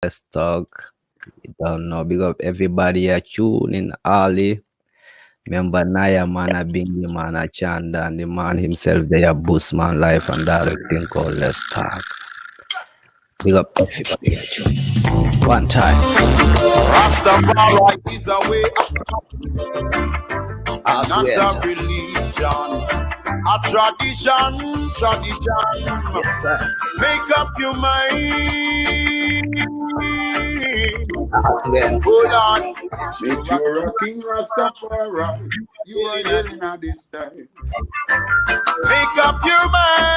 Let's talk. You don't know. Big up everybody here tuning Ali. Remember Naya Mana Bingi Mana Chanda and the man himself there, Bushman life and directing called Let's Talk. Big up everybody here tuning. One time. Rastafari is a way, As not we a enter. religion, a tradition. Yes, sir. Make up your mind. As we enter. Hold on. Make you rocking Rastafari. You are hearing at this time. Make up your mind.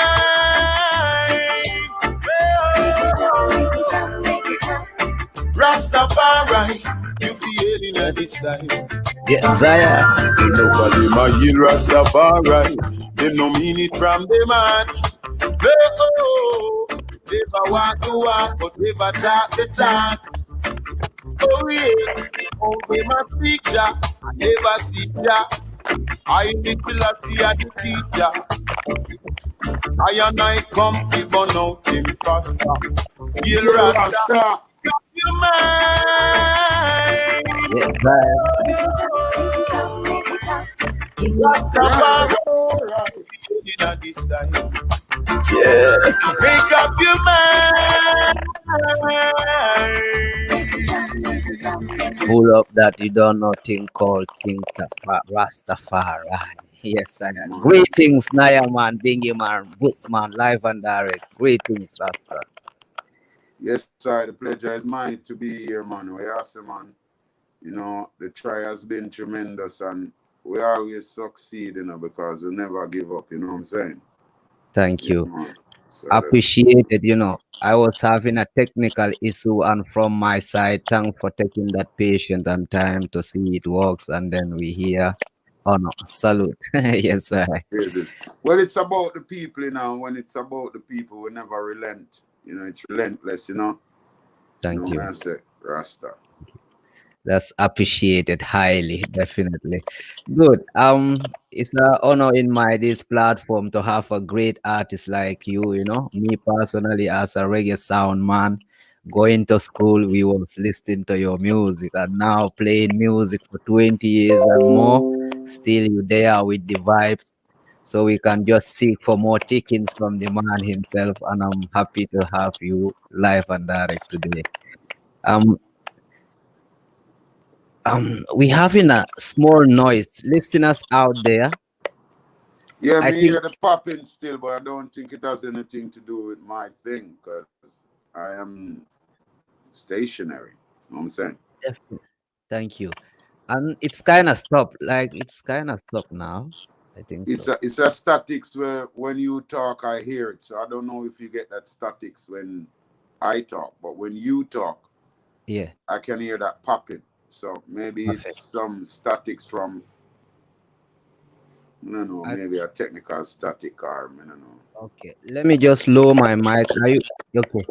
Rastafari, you feeling at this time. Yeah, Zaya. Nobody my heal Rastafari. They no mean it from the mat. Oh, never walk the walk, but never talk the talk. Oh yes, oh they must speak ya, I never see ya. I need to see ya the teacher. I and I come to burn out him faster. Heal Rasta, your mind. Yeah, Zaya. Rastafari, in this time. Yeah. Make up your mind. Pull up that you don't know thing called King Rastafari. Yes, I am. Greetings, Naya man, Bingy man, Bushman, live and direct. Greetings, Rasta. Yes, sir. The pleasure is mine to be here, man. We awesome, man. You know, the try has been tremendous and we always succeed, you know, because we never give up, you know what I'm saying? Thank you. Man. So Appreciate it. You know, I was having a technical issue, and from my side, thanks for taking that patient and time to see it works, and then we hear. Oh no, salute. Yes, sir. well, it's about the people, you know. When it's about the people, we never relent. You know, it's relentless, you know. Thank you. Man say, Rasta. That's appreciated highly, definitely. Good. It's an honor in my this platform to have a great artist like you. You know, me personally as a reggae sound man, going to school, we was listening to your music, and now playing music for 20 years and more. Still, you there with the vibes, so we can just seek for more takings from the man himself. And I'm happy to have you live and direct today. Um, we having a small noise. Listeners out there, Yeah, I me think hear the popping still, but I don't think it has anything to do with my thing because I am stationary. You know what I'm saying? definitely. Thank you. And it's kind of stopped. Like it's kind of stopped now. I think so. It's a statics where when you talk, I hear it. So I don't know if you get that statics when I talk, but when you talk, Yeah. I can hear that popping. So maybe Perfect. it's some statics from, I don't know, maybe a technical static or I don't know. Okay. Let me just lower my mic. Are you okay?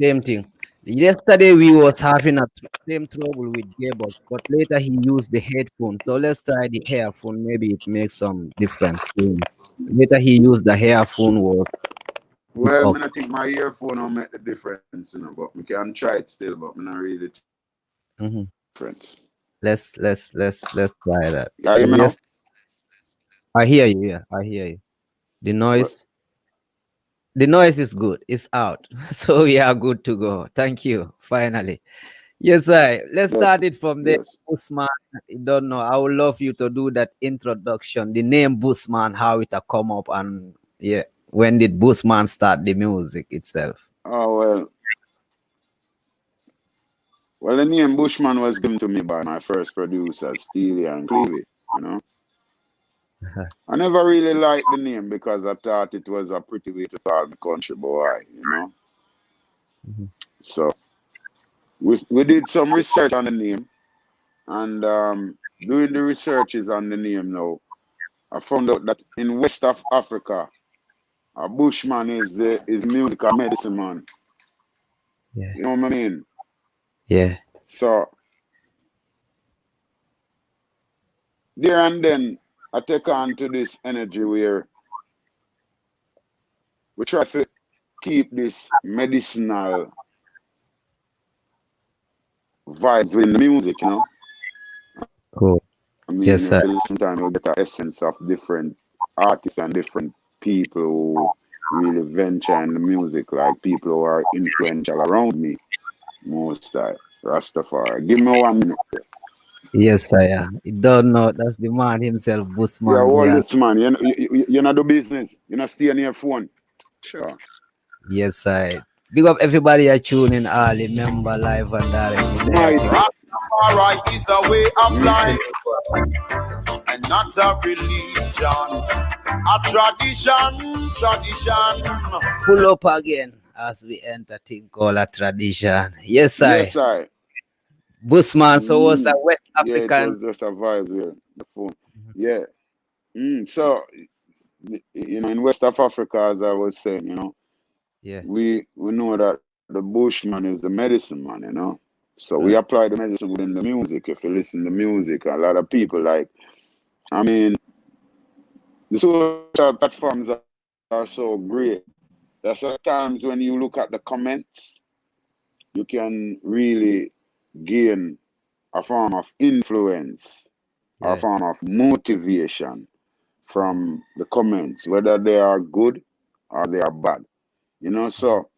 Same thing. Yesterday we was having a same trouble with gearbox, but later he used the headphone. So let's try the earphone. Maybe it makes some difference. Later he used the earphone was Well, okay. I think my earphone will make the difference, you know, but we can try it still, but I'm not really Mm-hmm. different. Let's try that. Yeah, you know? Yes, I hear you. Yeah, I hear you. The What? noise is good. It's out, so we are good to go. Thank you. Finally, yes, I. Let's Yes, start it from there. yes. Bushman, I don't know. I would love you to do that introduction. The name Bushman, how it a come up, and yeah, when did Bushman start the music itself? Oh, well, the name Bushman was given to me by my first producers, Steely and Clevie, you know. I never really liked the name because I thought it was a pretty way to call me country boy, you know. Mhm. So we did some research on the name, and doing the researches on the name now, I found out that in West of Africa, a Bushman is music a medicine man. Yeah, You know what I mean? yeah, So there and then I take on to this energy where we try to keep this medicinal vibes within the music, you know. Cool. I mean, Yes, if sir. you listen to time, you'll get an essence of different artists and different people who really venture in the music, like people who are influential around me, most time. Rastafari. Give me 1 minute. Yes, sir. Yeah. You don't know. That's the man himself, Yeah, Bushman. all Yeah. this man, you not do business. You not stay on your phone. Sure. Yes, sir. Big up everybody I tune in early, member live and directly there. Mighty. Rastafari is a way of Listen. life and not a religion. A tradition. Pull up again as we enter thing called a tradition. Yes, I. Yes, I. Bushman, so was a West Yeah, it African. was just a vibe there. The phone. Yeah. So, in West of Africa, as I was saying, Yeah, we know that the bushman is the medicine man, So we right. apply the medicine within the music. If you listen to music, a lot of people like, I mean, the social platforms are so great. There's sometimes when you look at the comments, you can really gain a form of influence, a Yeah. form of motivation from the comments, whether they are good or they are bad. So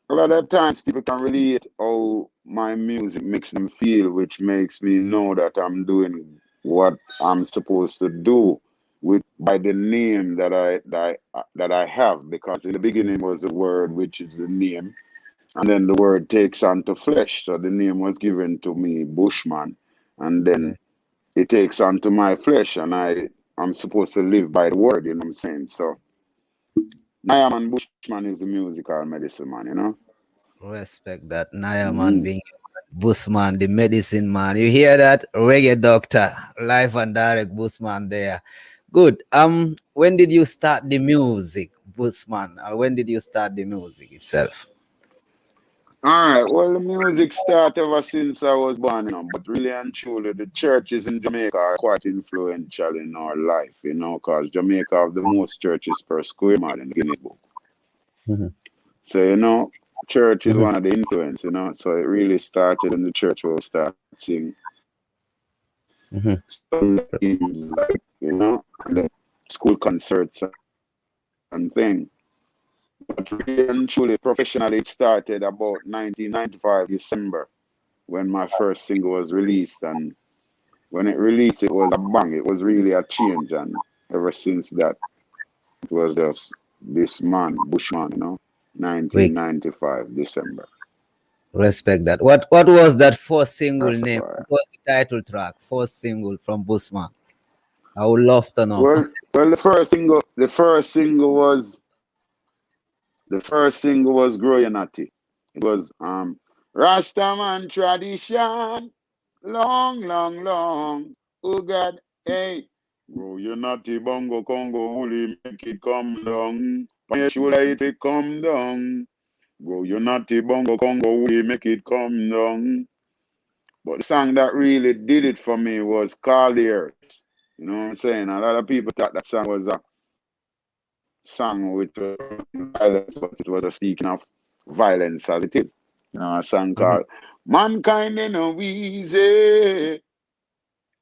a lot of times people can relate how my music makes them feel, which makes me know that I'm doing what I'm supposed to do with by the name that I have. Because in the beginning was the word, which is the name, and then the word takes on to flesh. So the name was given to me, Bushman, and Yeah. then it takes on to my flesh, and I'm supposed to live by the word. You know what I'm saying? So Nyaman Bushman is the musical medicine man. Respect that. Naya man Mm-hmm. being Bushman, the medicine man. You hear that? Reggae doctor, live and direct Bushman there. Good. When did you start the music, Bushman? When did you start the music itself? All right. Well, the music started ever since I was born, but really and truly, the churches in Jamaica are quite influential in our life, because Jamaica have the most churches per square mile in the Guinness Book. Mhm. So, church is Mhm. one of the influence, So it really started in the church where we start sing Mhm. Sunday hymns, like, and then school concerts and thing. But really and truly, professionally, it started about 1995, December, when my first single was released. And when it released, it was a bang. It was really a change. And ever since that, it was just this man, Bushman, Wait, 1995, December. respect that. What was that first single name? Rastafari. What was the title track? First single from Bushman. I would love to know. Well, the first single was Growing Natty. It was Rastaman tradition, long, long, long. Oh God, hey. Grow your natty bongo Congo, only make it come down. On your shoulder it will come down. Grow your natty bongo Congo, only make it come down. But the song that really did it for me was Call Ears. You know what I'm saying? A lot of people thought that song was a song which was violence, but it was a speaking of violence as it is. A song Mhm. called Mankind in a Wheezy,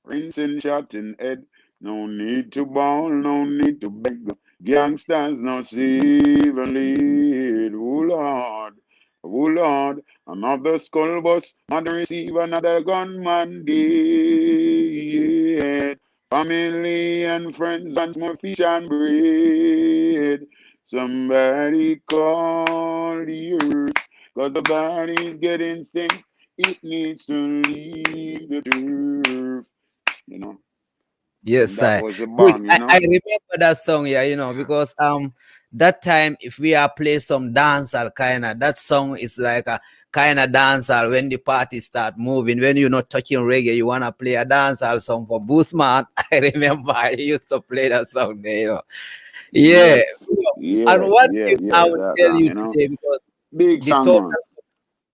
rinsing shot in head. No need to bawl, no need to beg. Gangsters no even lead. Oh Lord, oh Lord, another skull bus, mother receive another gunman dead. Family and friends wants more fish and bread. Somebody call the earth, cause the body's getting stink. It needs to leave the turf, you know. And Yes, that I was the good. bang, I remember that song, yeah, because that time if we are play some dancehall kind of that song is like a kind of dancehall when the party start moving. When you're not touching reggae, you wanna play a dancehall song for Boostman. I remember I used to play that song there. Yeah. Yes. And Yeah, one yeah, thing I yeah, will that tell song, you today because Big the song, total man.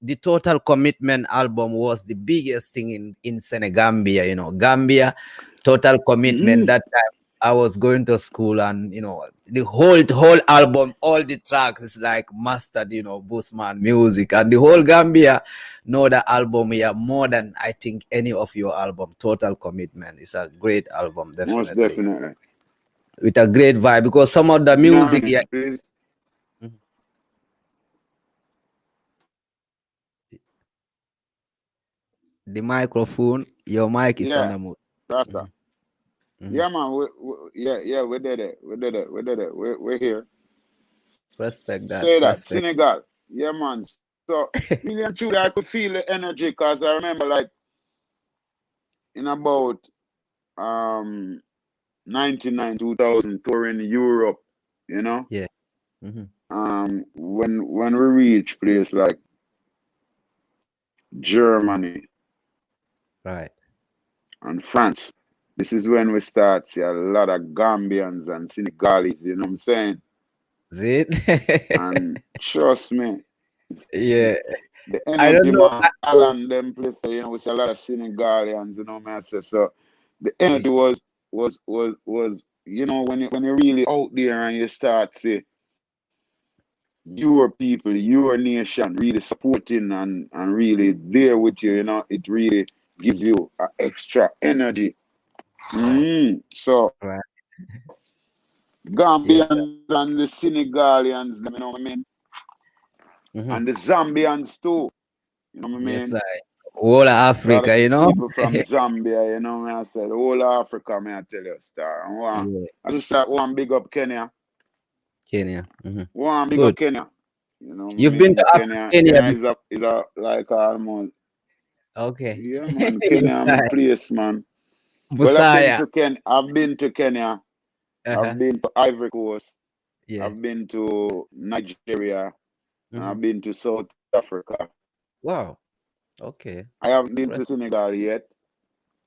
the Total Commitment album was the biggest thing in Senegambia, Gambia, Total Commitment. Mm-hmm. That time I was going to school and the whole album, all the tracks is like mastered, Bushman music and the whole Gambia know the album here more than I think any of your album. Total Commitment. It's a great album, Most definitely. definitely. With a great vibe because some of the You know what I music, yeah. mean, please? Mhm. The microphone, your mic is on Yeah, the move. Rasta. Mhm, mhm. Yeah, man. Yeah, we did it. We did it. We did it. We're here. Respect that. Say that. Respect. Senegal. Yeah, man. So, really and truly, I could feel the energy because I remember, like, in about um 99, 2000, touring Europe, you know, Yeah. Hmm. when we reach place like Germany Right. and France, this is when we start see a lot of Gambians and Senegalese, you know what I'm saying? Is it? And trust me, Yeah. the I don't energy, know. man, Alan, them place, you know, we see a lot of Senegalians, you know what I say? So the energy was, you know, when you really out there and you start see your people, your nation really supporting and really there with you, you know, it really gives you extra energy. Right. So Right. Yes, sir. Gambians and the Senegalians, them, you know what I mean? Hmm. And the Zambians too, you know what I Yes, mean? sir. Whole of A lot of Africa, you know? people from Zambia, you know what I said? The whole of Africa, may I tell you, star. Yeah. I just start one big up Kenya. Kenya. Hmm. One big Good. up Kenya. You know what I You've been mean? to Kenya Kenya is a like almost, okay. yeah, man. Kenya, Yes, I'm a sir. place, man. Well, Busaya. I've been to Kenya. Uh-huh. I've been to Ivory Coast. Yeah. I've been to Nigeria. And Hmm. I've been to South Africa. Wow. Okay. I haven't been Right. to Senegal yet,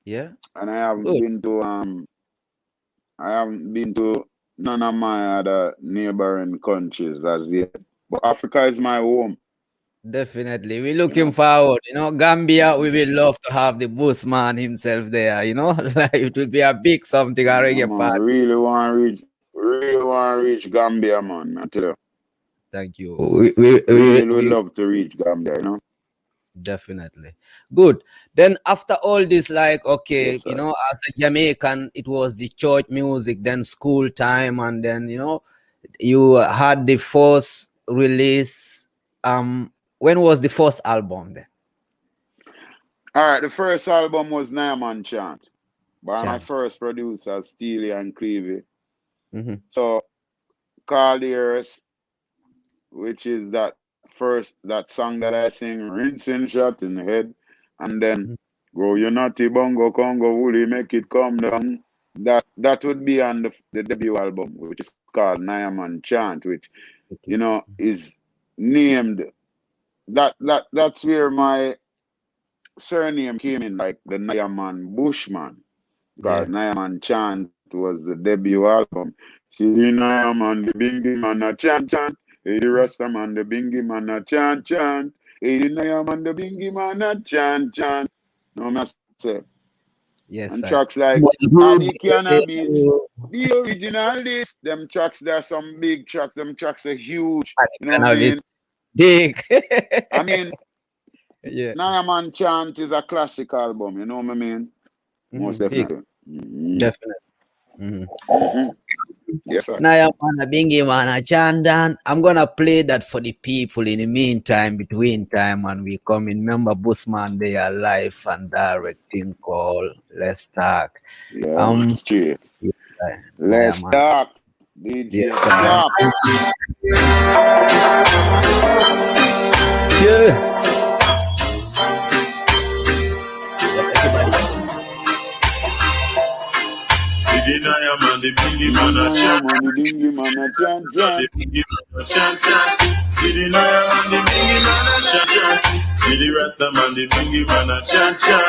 Yeah. and I haven't Good. been to none of my other neighboring countries as yet. But Africa is my home. Definitely. We're You looking know. forward. Gambia, we Mm. will love to have the Bushman himself there. Like it will be a big something, a Yeah, reggae man. party. Really want to reach Gambia, man. I tell you, Thank you. We really love to reach Gambia. You know. definitely good. Then after all this, like okay, Yes, sir. as a Jamaican, it was the church music, then school time, and then you had the first release. When was the first album then? All right. The first album was Naaman Chant by my Chant. first producer, Steely and Clevie. Mm-hmm. So Call the Earth, which is that song that I sing, rinsing shot in the head, and then Mm-hmm. go Unity Bongo Congo Woolly make it come down. That would be on the debut album, which is called Naaman Chant, which Okay. is named that's where my surname came in, like the Naaman Bushman, Yeah. because Naaman Chant was the debut album. See the Naaman, the Bingy man a chant chant. Hey, the Rasta man, the Bingy man a chant chant. Hey, the Naaman, the Bingy man a chant chant. No, I say. And Yes, I. tracks like Good. Adi Cannabis, the original this, them tracks, there are some big tracks, them tracks are huge. You know what I Cannabis mean? big. I mean, Yeah. Naaman Chant is a classic album, you know what I mean? Hmm. Most Big. definitely. Mm-hmm. Definitely. Hmm. Mm-hmm. Yes, sir. Now, man, bingy man, Chandan. I'm gonna play that for the people in the meantime, between time, and we come in. Remember, Busman, they are live and direct thing called Let's Talk. Yeah, man, Um, straight. yeah, Naya Let's man. talk. DJ Yes, sir. Taff. Yeah. Everybody. See the Naya man, the bingy man a Naya chant. man, the bingy man a chant The chant. bingy man a chant chant. See the Naya man, the bingy man a chant chant. See the Rasta man, the bingy man a chant chant.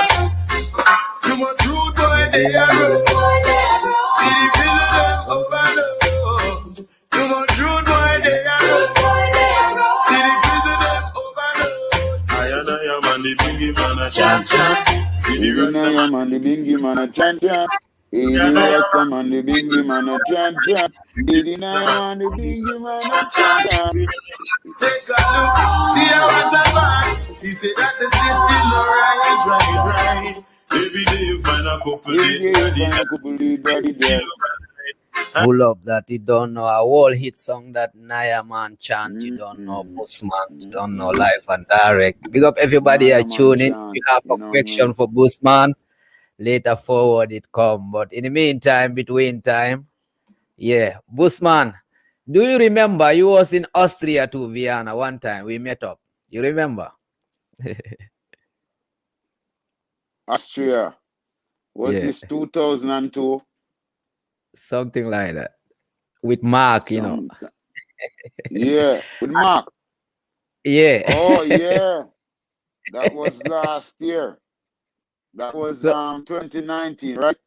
Too much rude boy they are road. See the prison them overload. Too much rude boy they are road. See the prison them overload. I am man, the bingy man a chant chant. See See the the Rasta Naya man. man, the bingy man a chant chant. Hey, the Rasta man, the big man, a chant chant. Hey, the Naya man, the big man, a chant chant. Take a look, see how what I buy. She said that the system no right. Every day you find a couple Every dead day you body find a that couple dead body there. Pull up that you don't know. A whole hit song that Naya man chant you don't know. Mm-mm. Busman you don't know. Mm-mm. Live and direct. Big up everybody I Naya man tune in. If you chant, have a you know what I question mean? for Busman, later forward it come. But in the meantime, between time, yeah, Busman. Do you remember you was in Austria to Vienna one time? We met up. You remember? Austria. Was Yeah, this 2002? something like that. With Mark, you know. Some, yeah, with Mark. Yeah. Oh yeah, that was last year. That was So 2019, right?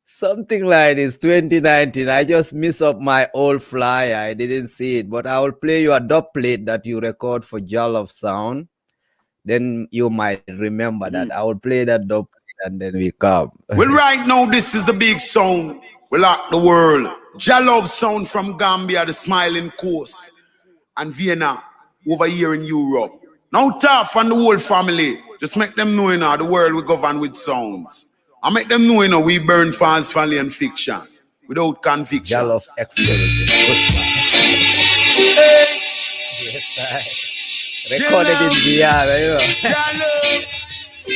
something like this, 2019. I just miss up my old flyer. I didn't see it, but I will play you a dub plate that you record for Jollof Sound. Then you might remember that. I Mm. will play that dub plate and then we come. Well, right now, this is the big sound. We lock the world. Jalove sound from Gambia, the smiling coast, and Vienna over here in Europe. Now, Taff and the whole family, just make them know, the world we govern with sounds. I make them know, we burn fans, family, and fiction without conviction. Jollof exclusive. Usman. Hey, Yes, I recorded in Jalove, Vienna, you know. Jalove,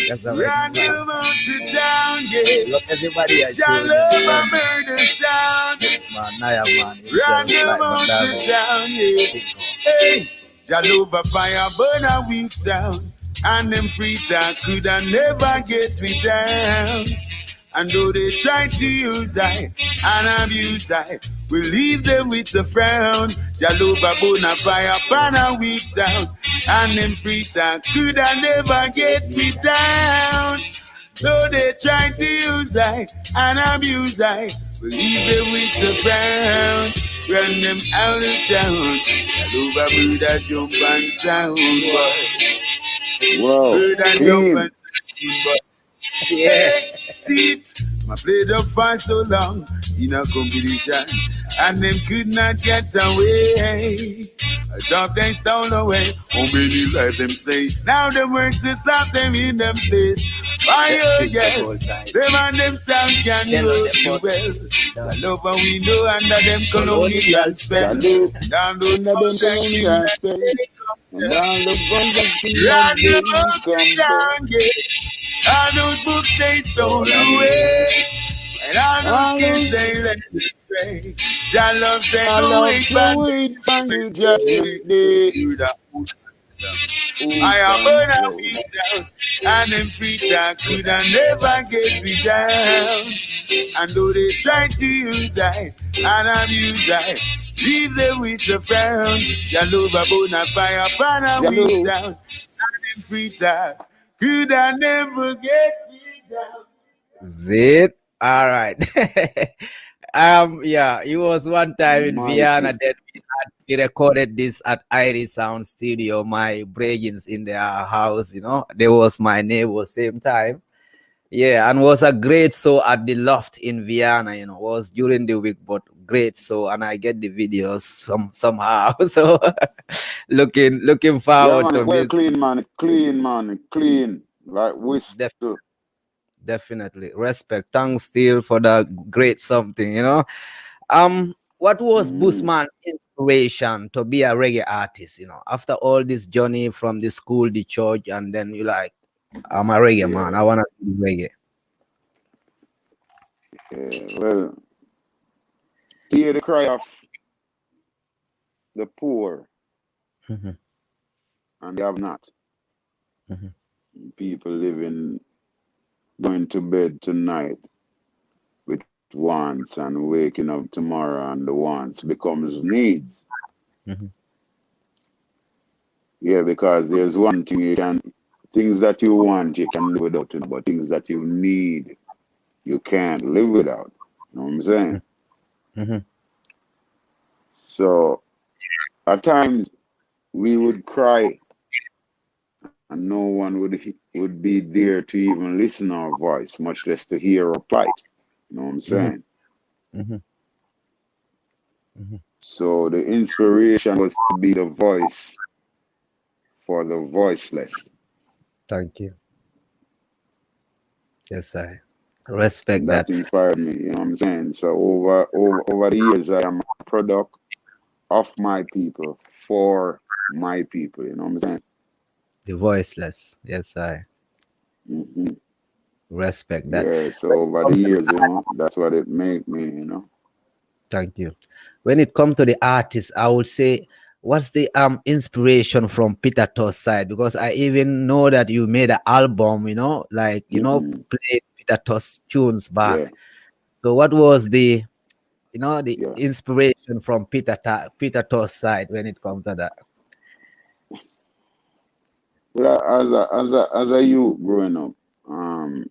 That's a very run bad. them out to town, Look, yes. everybody I tune in. Jalove, a Remember, murder sound. it's man, Naya man Run himself, them live and out to direct. town, yes. Hey, Jalova fire burn a weak sound. And them free talk could I never get me down. And though they try to use I and abuse I, we leave them with a frown. Jalova burn a fire burn a weak sound. And them free talk could I never get me down. Though they try to use I and abuse I, we leave them with the frown. Run them out of town. All over bird and jump and sound. Wow, Bird and jump clean. and sound. Yeah. See it, my played up for so long in a competition, and them could not get away. I drop them stone away, how many life them stay? Now them works to slap them in them place. Why oh yes, them and them sound can use you well. The love and we know under them colonial spell. Jaloo, Down those under them mountains in colonial spell. the And all the bunches in run that the they mountain compare. down, yeah. All those books they stole away. And all those All kids those they let astray. Your love say I go love wait to back wait for you to judgment day. the I Who am can burn a tell? piece down. And them free talk could I never get me down. And though they try to use I and abuse I, leave them with the frown. Your love about a fire pan a weak Jaloo, sound. And them free talk could I never get me down. Zit. All right. Yeah, it was one time in Vienna mighty. that we recorded this at Iris Sound Studio. My brethrens in their house, they was my neighbor same time. Yeah, and was a great show at the Loft in Vienna. Was during the week, but great show, and I get the videos somehow. So looking Yeah, forward man, to it well visit. clean, man. It clean, man. It clean. Like whistle. Definitely. Respect. Thanks still for the great something. What was Mm, Bushman inspiration to be a reggae artist, after all this journey from the school, the church, and then you like, I'm a reggae man. yeah, I wanna do reggae. yeah. Well, hear the cry of the poor Mhm, and they have not. mhm, People living, going to bed tonight with wants and waking up tomorrow and the wants becomes needs. mhm, Yeah, because there's one thing things that you want, you can live without, but things that you need, you can't live without. You know what I'm saying? mhm, So at times we would cry and no one would be there to even listen our voice, much less to hear our plight. You know what I'm Mm-hmm. saying? Mm-hmm. Mm-hmm. So the inspiration was to be the voice for the voiceless. Thank you. Yes, I respect That that. inspired me, you know what I'm saying? So over the years I am a product of my people for my people, you know what I'm saying? The voiceless. Yes, I Hmm. respect that. Yeah, so When it over the comes to years, the that's what it made me, Thank you. When it comes to the artist, I would say, what's the inspiration from Peter Tosh side? Because I even know that you made an album, like Hmm. played Peter Tosh tunes Yeah, back. So what was the yeah. inspiration from Peter Tosh side when it comes to that? Well, as a youth growing up, um,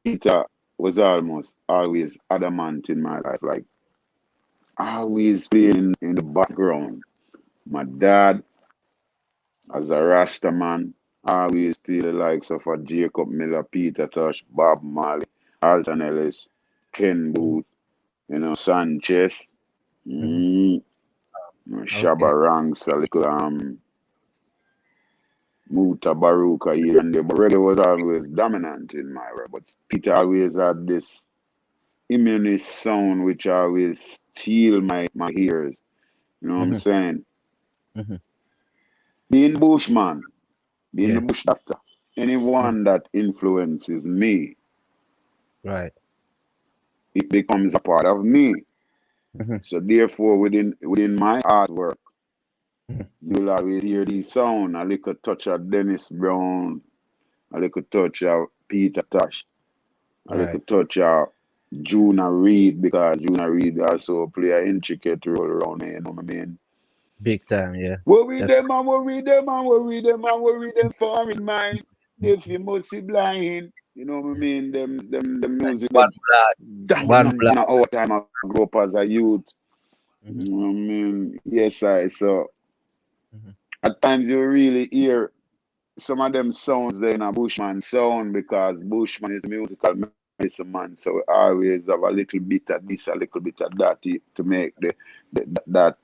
Peter was almost always adamant in my life, like always playing in the background. My dad, as a Rasta man, always play the likes of a Jacob Miller, Peter Tosh, Bob Marley, Alton Ellis, Ken Mhm, Booth, Sanchez, mhm. mm, Okay. Shabba Ranks, a little Muta Baruka here and there, but reggae was always dominant in my world. But Peter always had this immunist sound which always steal my ears. You know what I'm Hmm. saying? Hmm. Being Bushman, being the Yeah. Bush Doctor, Mhm. anyone that influences me, Right. it becomes a part of me. Hmm. So therefore, within my artwork, Hmm. you'll always hear these sound, a little touch of Dennis Brown, a little touch of Peter Tosh, a little Right. touch of Juna Reed, because Juna Reed also play an intricate role around here, you know what I mean? Big time. Yeah. Worry them Definitely. and worry them and worry them and worry them foreign mind. If you must see blind, you know what I mean? Them music One that blood. One dominant blood. in our time I grew up as a youth. Hmm. You know what I mean? Yes, I so Hmm. at times you really hear some of them sounds there in a Bushman sound because Bushman is a musical medicine man, so we always have a little bit of this, a little bit of that to make the that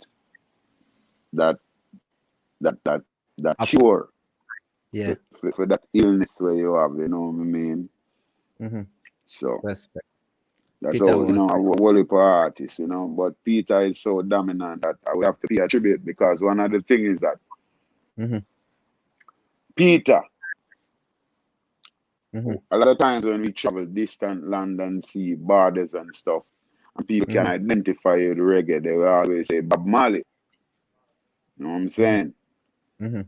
that Up. cure Yeah. for that illness where you have, you know what I mean? Hmm. So Respect. that's Peter how, was. a whole heap of artists, but Peter is so dominant that I would have to pay a tribute because one of the things is that Hmm. Peter, Hmm. a lot of times when we travel distant land and sea borders and stuff, and people can Hmm. identify you with reggae, they will always say Bob Marley, you know what I'm Hmm. saying? Hmm.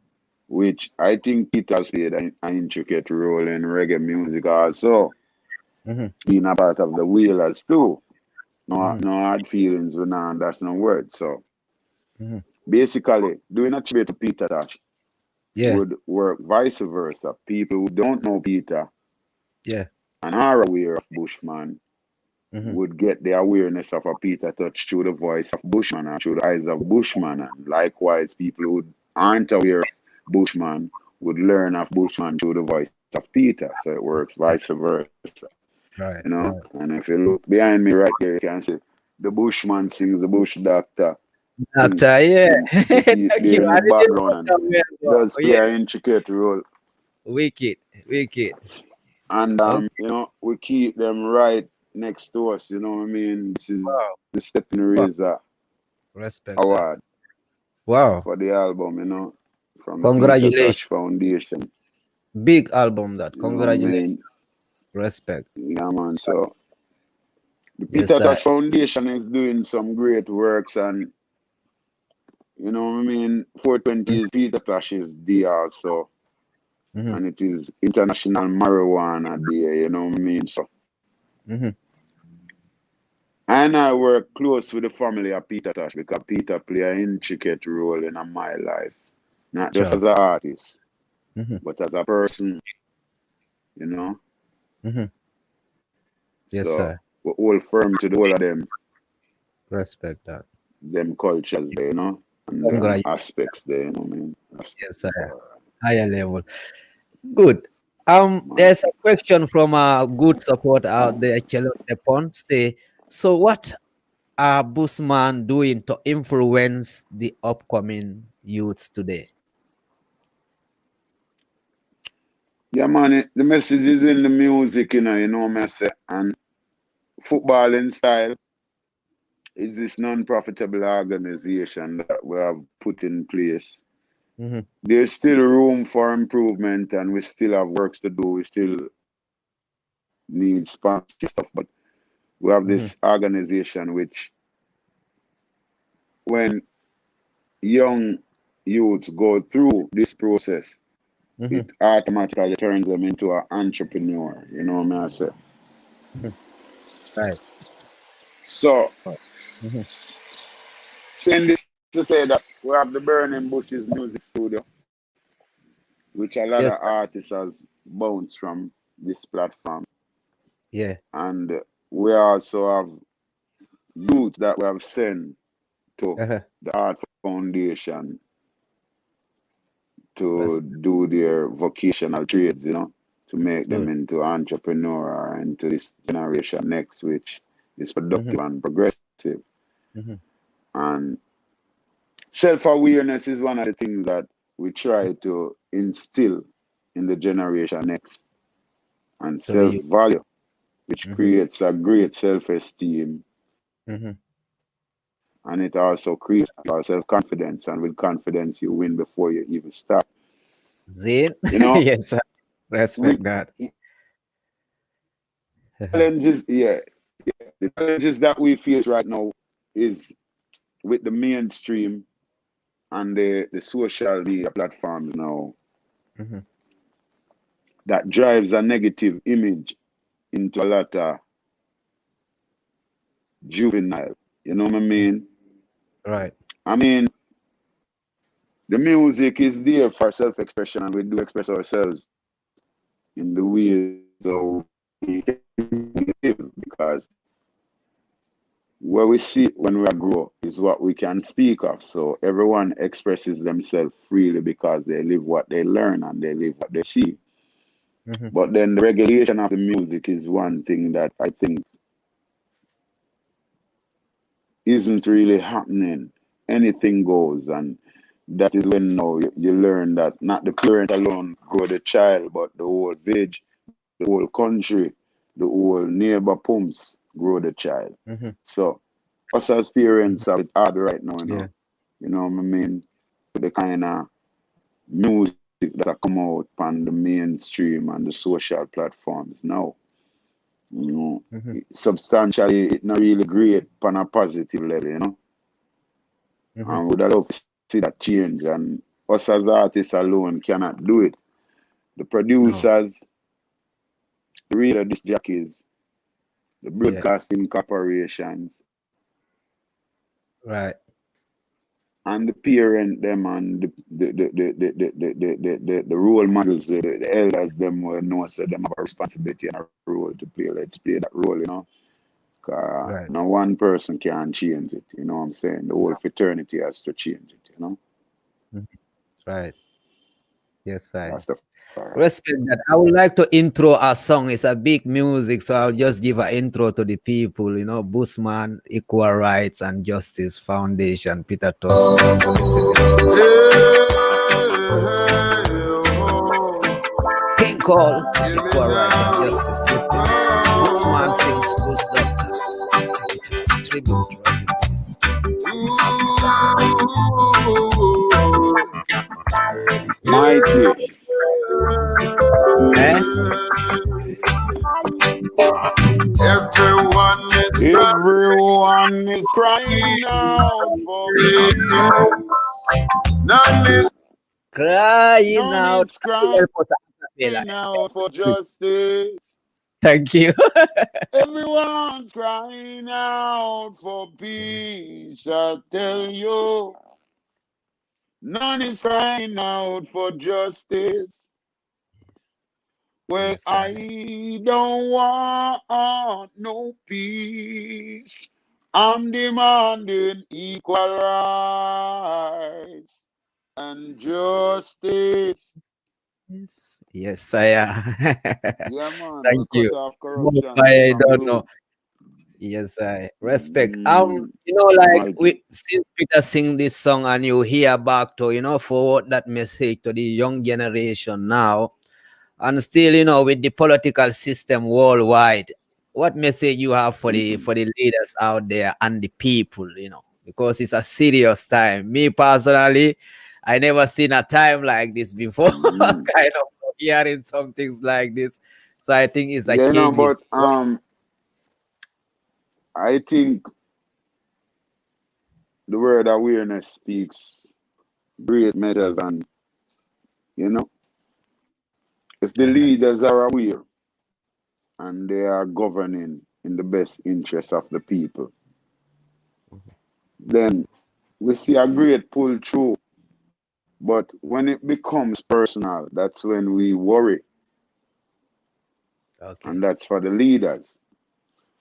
Which I think Peter has played an intricate role in reggae music also, Hmm. being a part of the Wheelers too. No, Hmm. no hard feelings with no, that's no word. So Hmm. basically, doing a tribute to Peter Tosh Yeah. would work vice versa. People who don't know Peter Yeah. and are aware of Bushman Hmm. would get the awareness of a Peter Touch through the voice of Bushman and through the eyes of Bushman. And likewise, people who aren't aware of Bushman would learn of Bushman through the voice of Peter. So it works vice versa. Right. Right. And if you look behind me right there, you can see the Bushman sings the Bush Doctor thing. Doctor, yeah. You see it Thank you. there in the I didn't know background and somewhere. does Oh, play yeah. an intricate role. Wicked. Wicked. And Okay. we keep them right next to us, you know what I mean? This is Wow. the Stepping Wow. Razor Respect that. Award Wow. for the album, from the Peter Congratulations. Tosh Foundation. Big album that. You know what I Congratulations. mean? Respect. Yeah, man. So the Yes, Peter I. Tosh Foundation is doing some great works, and you know what I mean. 420 is Peter Tosh's day also, Mm-hmm. and it is International Marijuana Day. You know what I mean. So Mm-hmm. and I work close with the family of Peter Tosh because Peter play an intricate role in my life, not just Sure. as an artist, Mm-hmm. but as a person. You know. Mm-hmm. Yes, So sir. we hold firm to the whole of Respect that. them cultures there, and them Congratulations. aspects there, you know what I mean? That's Yes, sir. all right. Higher level. Good. man. There's a question from a good support out there, Chelo Depon. Say, so what are Bushman doing to influence the upcoming youths today? Yeah, man, the message is in the music, you know what I say. And footballing style is this non-profitable organization that we have put in place. Mhm, There's still room for improvement, and we still have works to do. We still need sponsorship stuff, but we have mhm, this organization which, when young youths go through this process, mhm, it automatically turns them into an entrepreneur. You know what I say? mhm. Right. So, Right. Mhm, saying this to say that we have the Burning Bushes Music Studio, which a lot yes, of sir. artists has bounced from this platform. Yeah. And we also have youth that we have sent to Uh-huh. the Art Foundation to That's do their vocational trades, to make them good. into entrepreneur or into this generation next, which is Mhm, productive and progressive. mhm, And self-awareness is one of the things that we try to instill in the generation next, and to the youth. self-value, which Mhm, creates a great self-esteem, mhm. and it also creates self-confidence. And with confidence, you win before you even start. Zane? You know, Yes, sir. we Respect that. Uh-huh. challenges, yeah, the challenges that we face right now is with the mainstream and the social media platforms now, Mhm. that drives a negative image into a lot of juvenile. You know what I Mm. mean? Right. I mean, the music is there for self-expression, and we do express ourselves in the ways how we live, because what we see when we are grow is what we can speak of. So everyone expresses themselves freely because they live what they learn and they live what they see. Mhm. But then the regulation of the music is one thing that I think isn't really happening. Anything goes, and that is when now you learn that not the parent alone grow the child, but the whole village, the whole country, the whole neighbor pumps grow the child. Mhm. So us as parents Mhm. have it hard right now, Yeah. You know what I mean? The kind of music that come out on the mainstream and the social platforms now. You know, Mhm. substantially, it's not really great on a positive level, Mhm. And would have loved to see that change. And us as artists alone cannot do it. The No. producers, the radio disc jockeys, the Yeah. broadcasting corporations, Right. and the parent them, and the role models, the elders them will know, so them have a responsibility and a role to play. Let's play that role. 'Cause Right. no one person can change it. You know what I'm saying? The whole No. fraternity has to change it. Mhm. Right. Yes, I Rastafari. respect that. I would like to intro a song. It's a big music, so I'll just give an intro to the people. Bushman, Equal Rights and Justice Foundation, Peter Tosh. So listen this. King Call, Hear me Equal Rights and now. Justice. Listen. Bushman sings Bush Doctor. Check it out. Tribute, rest in peace. Mighty. Eh? Everyone is Everyone is crying out for peace. none is Crying None out. is Help crying us a cappella. out for justice. Thank you. Everyone's crying out for peace. I tell you, none is crying out for justice. Well, Yes, I. I don't want no peace. I'm demanding equal rights and justice. Yes, I am. Yeah, man. We Thank cut you. off Hope corruption I from don't know. root. Yes, I respect. Mm, Like mighty. we since Peter sing this song and you hear back to forward that message to the young generation now, and still with the political system worldwide, what message you have for the Mm, for the leaders out there and the people, because it's a serious time. Me personally, I never seen a time like this before. mm. Kind of hearing some things like this, so I think it's a Yeah, no, but changes. I think the word awareness speaks great measures, and you know, if the Uh-huh. leaders are aware and they are governing in the best interest of the people, then we see a great pull through. But when it becomes personal, that's when we worry, Okay. and that's for the leaders.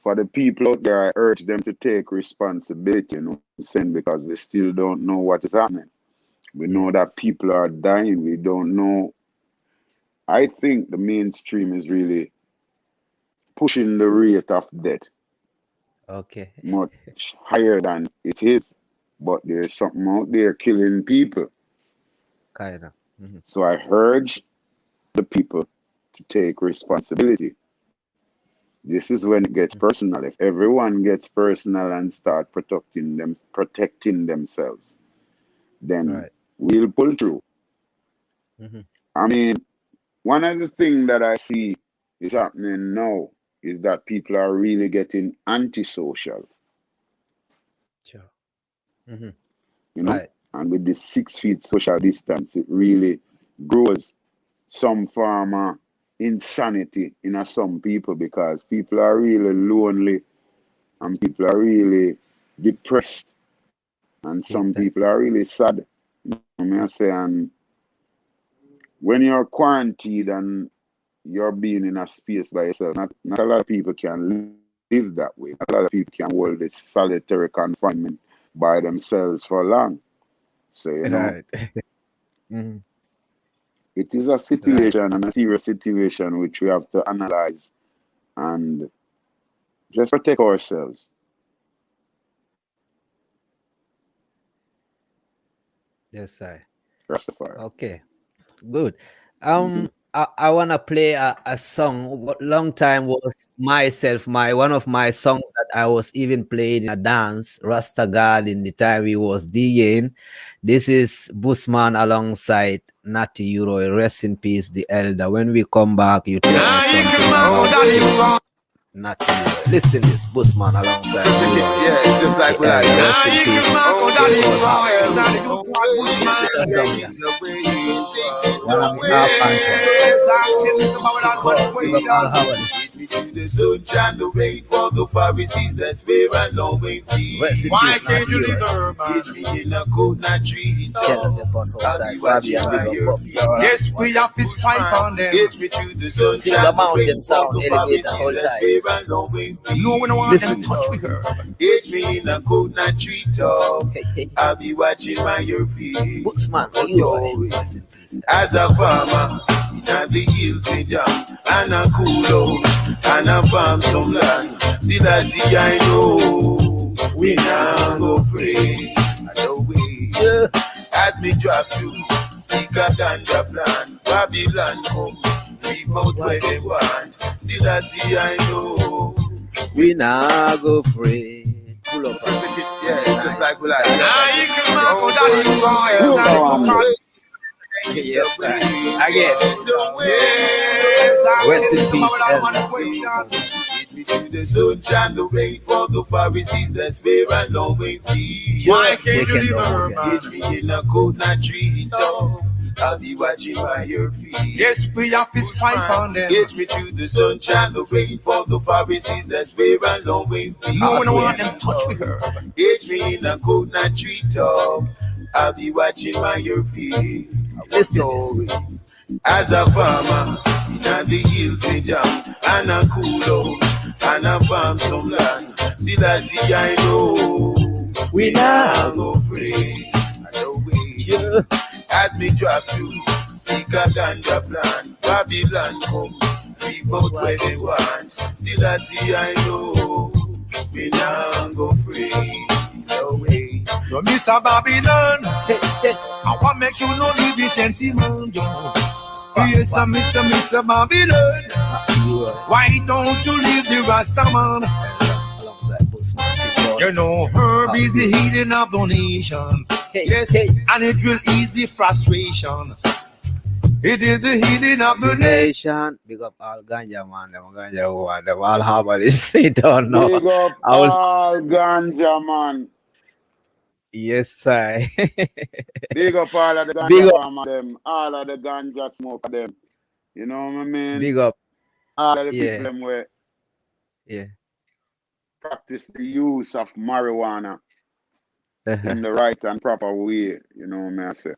For the people out there, I urge them to take responsibility, you know what I'm saying? Because we still don't know what is happening. We Yeah. know that people are dying. We don't know. I think the mainstream is really pushing the rate of death Okay. much higher than it is. But there's something out there killing people. Kind of. Hmm. So I urge the people to take responsibility. This is when it gets personal. If everyone gets personal and start protecting themselves, then Right. we'll pull through. Hmm. I mean, one of the things that I see is happening now is that people are really getting antisocial, Sure. Hmm. you know, Right. and with this 6 feet social distance, it really grows some form of insanity in some people because people are really lonely and people are really depressed and Big some time. people are really sad. I mean, I say, and when you're quarantined and you're being in a space by yourself, not a lot of people can live that way. Not a lot of people can hold this solitary confinement by themselves for long. So, Right. Hmm. it is a Right. situation and a serious situation which we have to analyze and just protect ourselves. Yes, I. Rastafari. Okay. Good. Mm-hmm. I wanna play a song. Long time was myself, my one of my songs that I was even playing in a dance, Rasta God, in the time we was DJing. This is Bushman alongside Natty Euro. Rest in peace, the elder. When we come back, you tell me something about this Natty Euro. Listen this, Bushman alongside Euro, Yeah, just the like we like. elder. Rest in peace. Good heart. He's Listen to the song, yeah. the way. One of the half anthem. God, give up all Hawanis. Lead me to the sunshine, the rain for the Pharisees, that's where I'll always be. Rest in peace, not hero. Teach me in a coconut tree Tell them top. the butthole I'll be type. watching Fabian, big by up, your up. feet. You're Yes, we have this pipe on them. Teach me to the Single sunshine, the mountain rain for sound, the elevator, Pharisees, hold that's tight. where I'll always be. No, we don't want Listen them to touch this. with her. Teach me in a coconut tree top. Hey, hey. I'll be watching by your feet. Bushman, Oh, you know yo. it. Rest in peace. As a farmer, in the hills me jam, and a cool out, and a farm some land. Still I see I know, we now go free. I know we, Yeah. as me drop to, stick a ganja plant, Babylon come, leave out where they want. Still I see I know, We now go free. Pull up and take it, yeah, just like we nice. like. Now you can mark out that you go You ahead. know Now you one can day. Yes, sir. Again. Yes, I'm Rest saying in this peace, about elder. one question. Lead me to the sunshine, the rain for the Pharisees, that's where I'll always be. Why can't you Taking leave the her, whole man? Teach me in a coconut tree top. I'll be watching by your feet. Yes, we have this pipe on them. Teach me to the sunshine, the rain for the Pharisees, that's where I'll always be. No, we don't swear. want them touch with her. Teach me in a coconut tree top. I'll be watching by your feet. Listen to this. As a farmer, in the hills me jam, and a cool out, and a farm some land. Still I see I know, we now go free. I know we, Yeah. as me drop to, stick a ganja plant. Babylon come, keep out where they want. Still I see I know, me now go free. No way. So, Mr. Babylon, I want make you know me be sentiment. Yes, Mr. Babylon. Why don't you leave the Rasta man? Alongside Bushman. You know, herb is the healing of the nation. Yes, and it will ease the frustration. It is the healing of the nation. Nation, big up all ganja man, them ganja woman, them all herbalists. They don't know. Big up I was all ganja man. yes, I. Big up all of the Big ganja up, farmer them. All of the ganja smoker them. You know what I mean? big up. All of the people Yeah, them where yeah. practice the use of marijuana Uh-huh. in the right and proper way. You know what I say?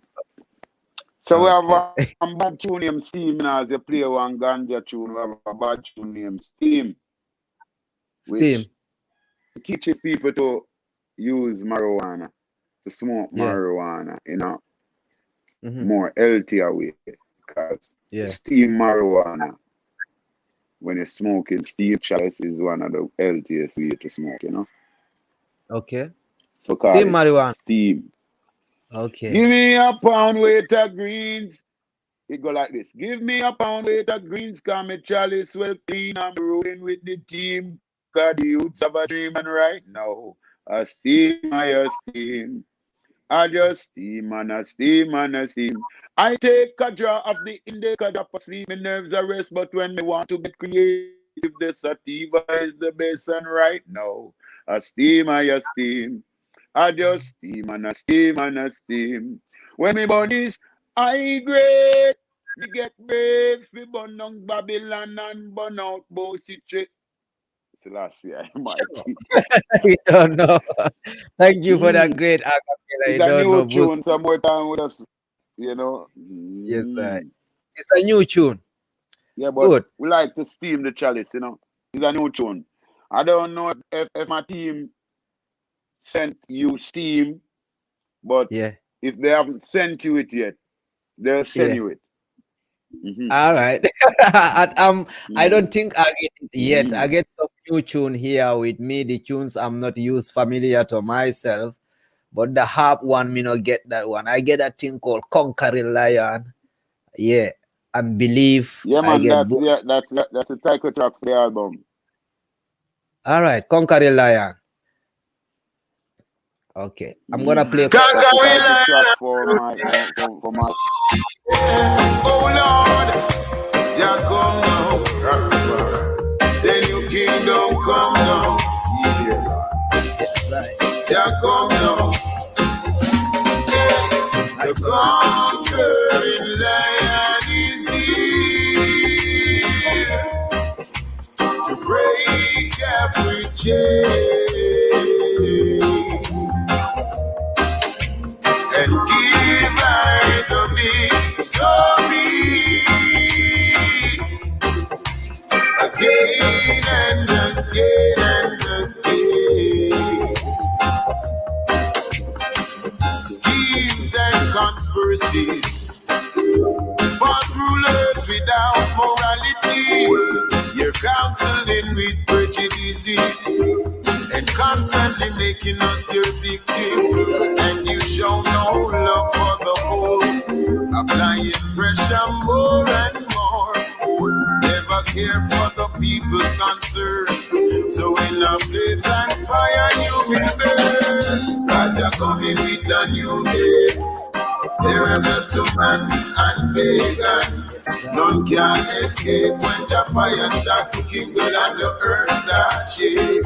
So we have Okay. a bad tune named Steam now, as you play one ganja tune. We have a bad tune named Steam, which Steam. teaches people to use marijuana, to smoke Yeah. marijuana in a Mm-hmm. more healthier way. Because Yeah. steam marijuana, when you're smoking, steam chalice is one of the healthiest way to smoke, you know? Okay. So call Steam it marijuana. steam. Okay. Give me a pound weight of greens. It go like this. Give me a pound weight of greens, cause my chalice well clean. I'm rolling with the team. Cause the youths have a dream, and right now, a steam, I steam. I just steam and a steam and a steam. I take a draw of the indica drop asleep. My nerves are rest, but when me want to get creative, the sativa is the best, and right now, a steam, I steam. I just steam and a steam and a steam. When me burn this, I great. Me get brave, we burn down Babylon and burn out Bositri. Selassie, I Sure. mighty. You don't know. Thank you for that great acapella. It's You a don't new know, Bruce. tune, some more time with us, you know. Yes, I. It's a new tune. Yeah, but Good. we like to steam the chalice, you know. It's a new tune. I don't know if my team sent you steam, but Yeah. if they haven't sent you it yet, they'll send Yeah. you it. Mhm. All right. I don't think I get it yet. I Mhm. get some new tune here with me. The tunes I'm not used familiar to myself, but the harp one me not get that one. I get a thing called Conquering Lion. Yeah, and Believe. Yeah, I man, get both. that's a title track for the album. All right, Conquering Lion. Okay, I'm gonna play. That's the Conquering title track lion. for my Oh Lord, Jah come now, Rastafari. Say your kingdom come now. Yes, I. Jah come now. The conquering lion is here to break every chain and give I the victory again and again and again. Schemes and conspiracies for rulers without morality. You're counseling with prejudice and constantly making us your victims. And you show no love for the whole, applying pressure more and more. Never care for the people's concern. So in a flame and fire you will burn. Cause you're coming with a new day. Terrible to man and pagan. None can escape when the fire start to kindle and the earth start shake.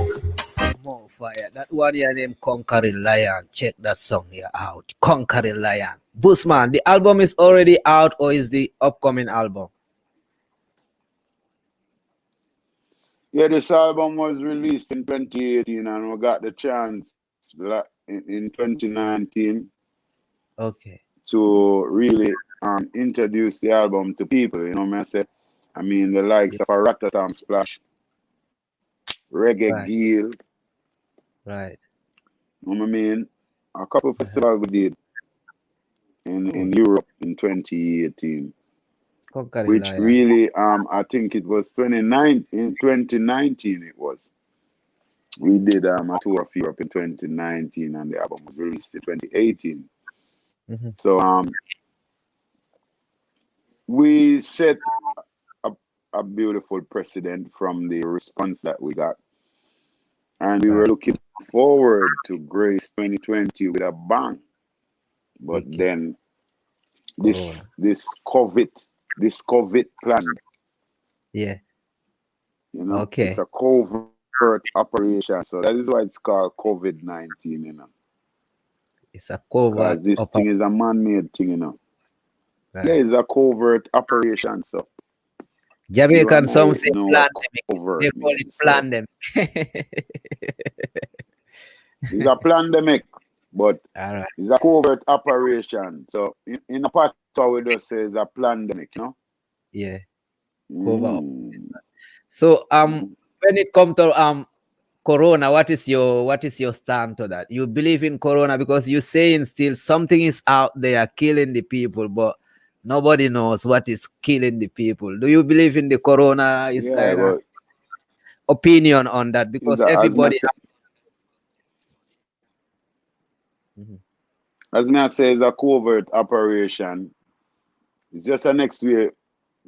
More fire. That one here named Conquering Lion. Check that song here out. Conquering Lion. Bushman, the album is already out or is the upcoming album? Yeah, this album was released in 2018 and we got the chance in 2019 Okay. to really introduce the album to people. You know what I say? I mean, the likes Yeah. of a Ratatam Splash, Reggae Right. Gill, Right. you know what I mean? A couple Uh-huh. festivals we did in Europe in 2018, Conquering which Lion. really I think it was 2019 it was. We did a tour of Europe in 2019 and the album was released in 2018. Mm-hmm. So we set a beautiful precedent from the response that we got. And we were Right. looking forward to grace 2020 with a bang. But Wicked. then Corona. this COVID plan, Yeah. you know, Okay. it's a covert operation. So that is why it's called COVID-19, you know. It's a covert Because this upper. thing is a man-made thing, you know. Yeah, Right. it's a covert operation. So you Jamaican and some I say know what pandemic. They covert call it means. So pandemic. it's a pandemic, but All right. it's a covert operation. So in a part we just say it's a pandemic, you know. Yeah. Cover up. Mm. So Mhm. when it comes to Corona, what is your stand to that? You believe in Corona because you're saying still something is out there killing the people, but nobody knows what is killing the people. Do you believe in the Corona? Is Yeah, kind of but opinion on that is because that everybody. Mhm. as me I say, it's a covert operation. It's just a next way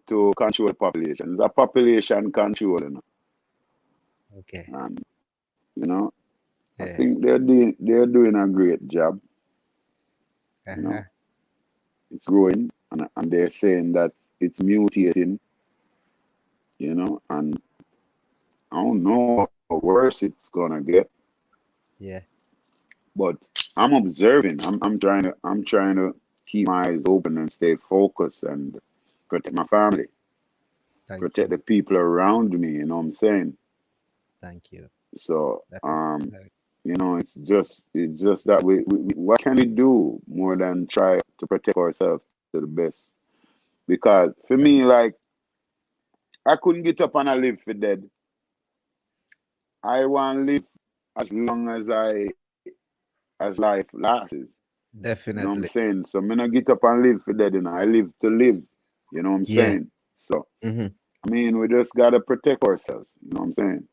to control population. It's a population control, you know. Okay. And you know, I Yeah. think they're doing a great job. You Uh-huh. know, it's growing, and they're saying that it's mutating. You know, and I don't know how worse it's gonna get, Yeah. but I'm observing. I'm trying to keep my eyes open and stay focused and protect my family, Thank protect you. the people around me. You know what I'm saying? Thank you. So That is very you know, it's just that we what can we do more than try to protect ourselves to the best? Because for me, thank like I couldn't get up and I live for dead. I want to live as long as life lasts. You know what I'm definitely. saying? So me not get up and live for dead, you know. I live to live. You know what I'm Yeah. saying? So Mm-hmm. I mean we just gotta protect ourselves. You know what I'm saying?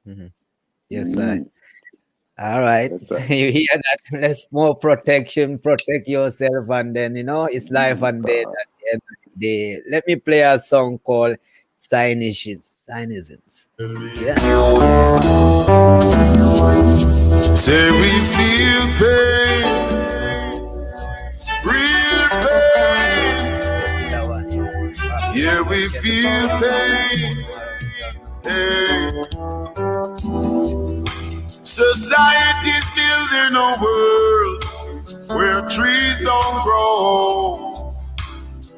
Mm-hmm. Yes, I. Mm, All right. that's a You hear that? Let's more protection, protect yourself, and then it's life and death God. at the end of the day. Let me play a song called Cynisms. Yeah. Say we feel pain, real pain. That one, yeah. Yeah, Babylon we Manchester. feel pain. Tomorrow we don't know. Hey. Society's building a world where trees don't grow,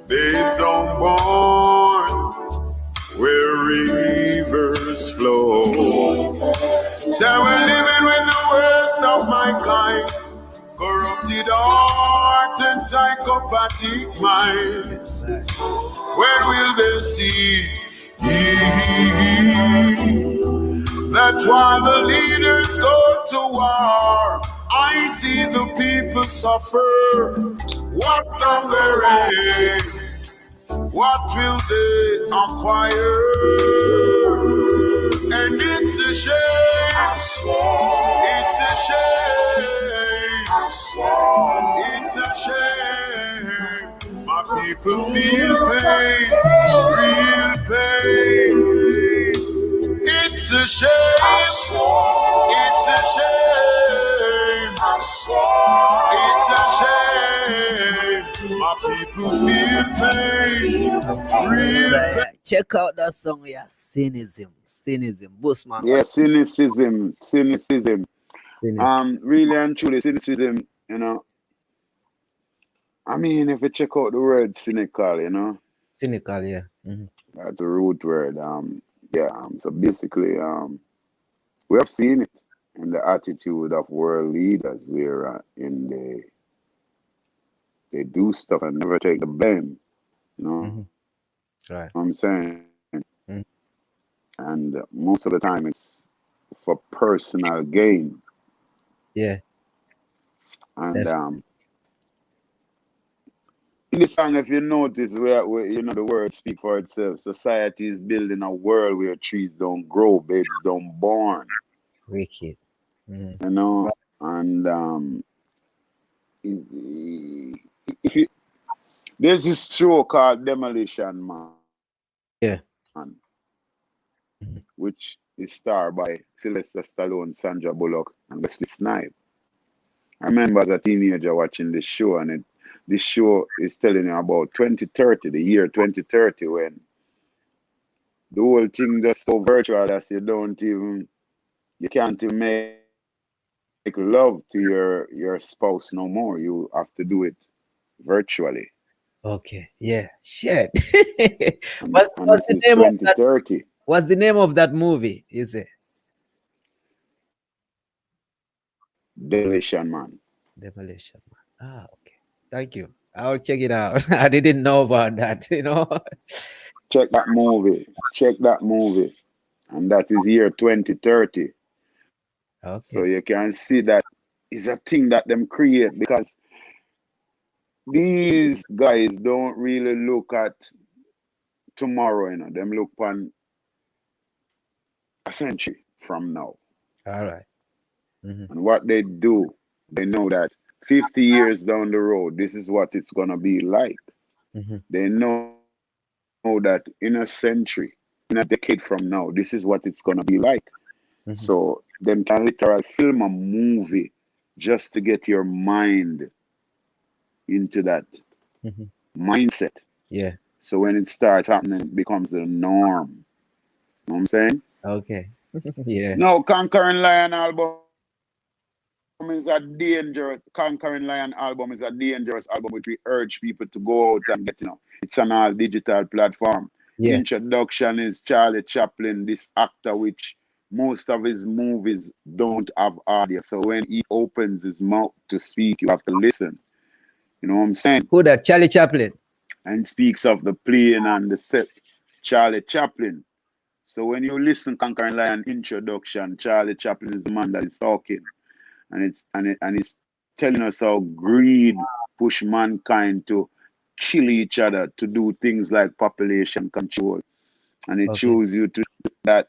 babes don't born, where rivers flow. So we're living with the worst of mankind, corrupted heart and psychopathic minds. When will they see that while the leaders go to war, I see the people suffer? What's on their head? What will they acquire? And it's a shame. It's a shame. It's a shame. My people feel pain, real pain. It's a shame. It's a shame. It's a shame. My people feel pain, real So, pain. check out that song, yeah. Cynism. Bushman, what Yeah, cynicism. cynism? Really and truly cynicism, you know. I mean, if you check out the word cynical, you know, Cynical, yeah. Mm-hmm. that's a root word. Yeah. So basically, we have seen it in the attitude of world leaders, where they do stuff and never take the blame. You know what Mm-hmm. I'm saying? Right. And Mm. most of the time, it's for personal gain. Yeah, And definitely. In the song, if you notice, where you know the word speak for itself. Society is building a world where trees don't grow, babes don't born. Wicked. Mm. You know, and if you, there's this show called Demolition Man, Yeah. which is Mhm. starred by Sylvester Stallone, Sandra Bullock, and Wesley Snipes. I remember as a teenager watching this show, and this show is telling you about 2030, the year 2030, when the whole thing just so virtual that you can't even make love to your spouse no more. You have to do it virtually. Okay. Yeah. Shit. And this What's is the name of that? 2030. What's the name of that movie? Is it Demolition Man. Demolition Man? Ah, okay. Thank you. I'll check it out. I didn't know about that. You know. Check that movie. Check that movie. And that is year 2030. So Okay. you can see that is a thing that them create because these guys don't really look at tomorrow, you know. Them look on a century from now. All right. Mm-hmm. And what they do, they know that 50 years down the road, this is what it's gonna be like. Mm-hmm. They know that in a century, in a decade from now, this is what it's gonna be like. Mm-hmm. So them can literally film a movie just to get your mind into that Mm-hmm. mindset. Yeah. So when it starts happening, it becomes the norm. You know what I'm saying? Okay. Yeah. No, Conquering Lion album is a Conquering Lion album is a dangerous album which we urge people to go out and get, you know. It's on all digital platform. Yeah. Introduction is Charlie Chaplin, this actor which most of his movies don't have audio. So when he opens his mouth to speak, you have to listen. You know what I'm saying? Who that? Charlie Chaplin. And speaks of the plane and the set. Charlie Chaplin. So when you listen Conquering Lion introduction, Charlie Chaplin is the man that is talking, and it's telling us how greed push mankind to kill each other, to do things like population control, and it Okay. shows you to that,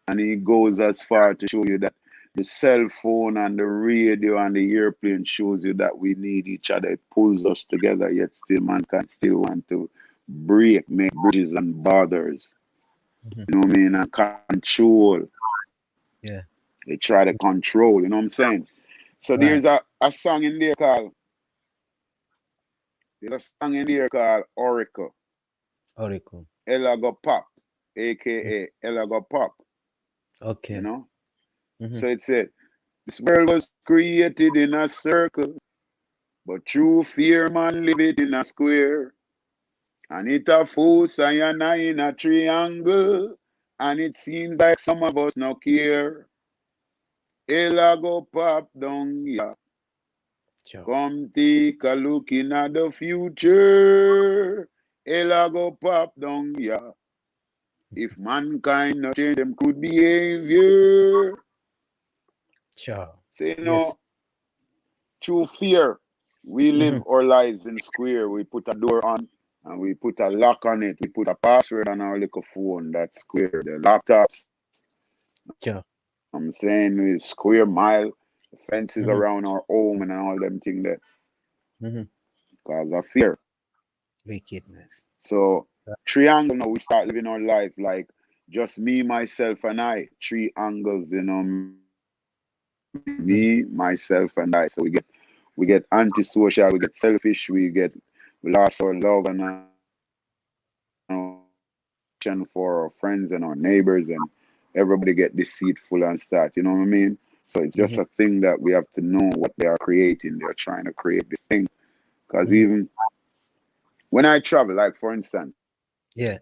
and it goes as far to show you that the cell phone and the radio and the airplane shows you that we need each other. It pulls us together, yet still mankind still want to make bridges and borders. Mm-hmm. You know what I mean? And control. Yeah. They try to control. You know what I'm saying? So Right. a song in there called Oracle. Oracle. Ella go pop, Yeah. aka Ella go pop. You Okay. know? Mm-hmm. So it said, this world was created in a circle, but true fear man live it in a square. And it a full and in a triangle. And it seems like some of us no care. Ella go pop down ya. Sure. Come take a look in at the future. Ella go pop down ya. If mankind not change them good behavior. Sure. Say Yes. no, through fear, we Mm-hmm. live our lives in square. We put a door on and we put a lock on it. We put a password on our little phone, that square. The laptops, Sure. I'm saying, is square mile, the fences Mm-hmm. around our home and all them things there Mm-hmm. because of fear. Wickedness. So triangle now we start living our life like just me, myself, and I. Three angles, you know, me, myself, and I. So we get antisocial, we get selfish, we lost our love and our affection for our friends and our neighbors, and everybody get deceitful and start. You know what I mean? So it's just a thing that we have to know Mm-hmm. what they are creating. They're trying to create this thing because even Mm-hmm. when I travel, like for instance, I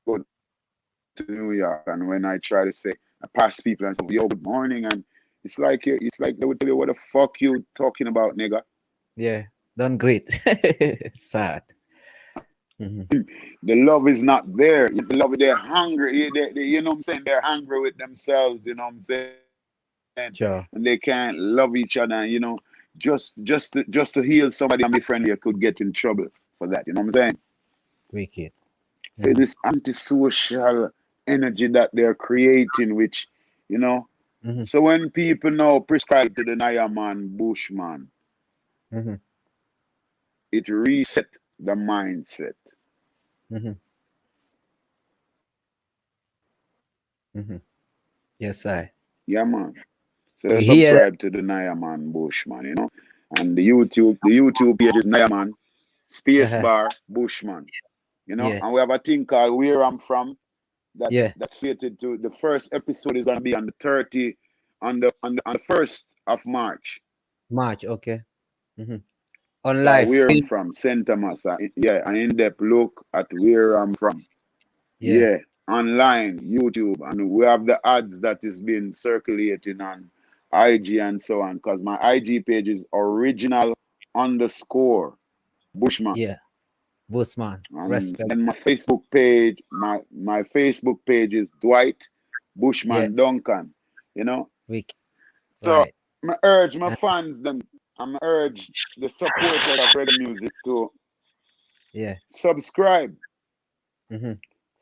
go to New York, and when I try to say, I pass people and say, yo, good morning, and it's like it's like they would tell you, what the fuck you talking about, nigga? Yeah. Done great. Sad. Mm-hmm. The love is not there. The love, they're hungry. You know what I'm saying? They're hungry with themselves. You know what I'm saying? And they Sure. can't love each other. And, you know, just to heal somebody and be friendly, you could get in trouble for that. You know what I'm saying? Wicked. So this antisocial energy that they're creating, which, you know, Mm-hmm. so when people now prescribe to the Nayaman Bushman, Mm-hmm. it reset the mindset. Mm-hmm. Mm-hmm. Yes, I. Yeah, man. So You they hear that? subscribe to the Nayaman Bushman, you know. And the YouTube page is Nayaman Uh-huh. Spacebar Bushman, you know. Yeah. And we have a thing called Where I'm From. Yeah. That's slated to, the first episode is gonna be on the 30 on the 1st of March. March. Okay. Mm-hmm. On It's called live. Where I'm See? From, St. Thomas. Yeah, an in-depth look at where I'm from. Yeah. Yeah, online, YouTube, and we have the ads that is being circulating on IG and so on. Because my IG page is original underscore Bushman, Yeah. Bushman. and Respect. then my Facebook page is Dwight Yeah. Bushman Duncan. You know, Wicked. so Right. I urge my And fans them, I urge the supporters of reggae music to yeah. subscribe. Mm-hmm.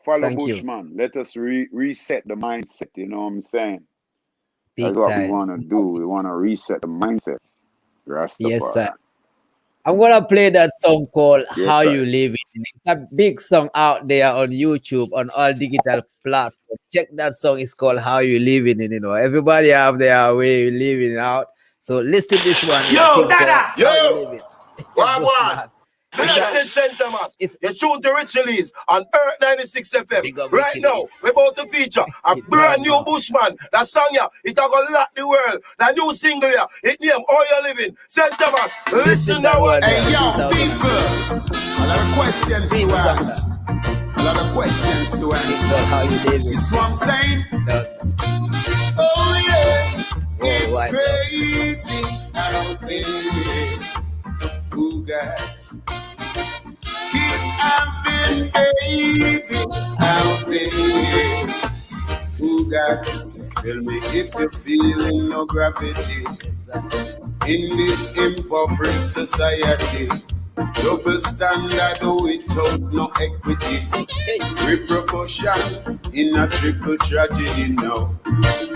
Follow Thank you. Bushman. Let us reset the mindset. You know what I'm saying? That's Big what we time. want to do. We want to reset the mindset. Yes, sir. Rastafari. I'm gonna play that song called Yes, "How sir. You Live It." It's a big song out there on YouTube on all digital platforms. Check that song. It's called "How You Living It." You know, everybody have their way of living out. So listen to this one. I Yo, think called Dada! "How You Yo, Live It." Wagwan. Bushman. It's a, Blessed St. Thomas. it's You tune the rituals on Earth 96 FM. big up Right wicked now, we're ways. about to feature a It brand don't new know. Bushman. That song ya, it a gonna lock the world. That new single ya, it name How You Living. St. Thomas, Listen listen that now what one Hey, there. yo, 2006. people. A lot of questions Big to song that. ask. A lot of questions to It's called answer. "How You Live You It." see what I'm saying? Don't know. Oh, yes. It's Worldwide love. crazy out there. Oh, God. Kids having babies out there. Oh, God. Tell me if you're feeling no gravity Exactly. in this impoverished society. Double standard without no equity. Hey. Repercussions in a triple tragedy now.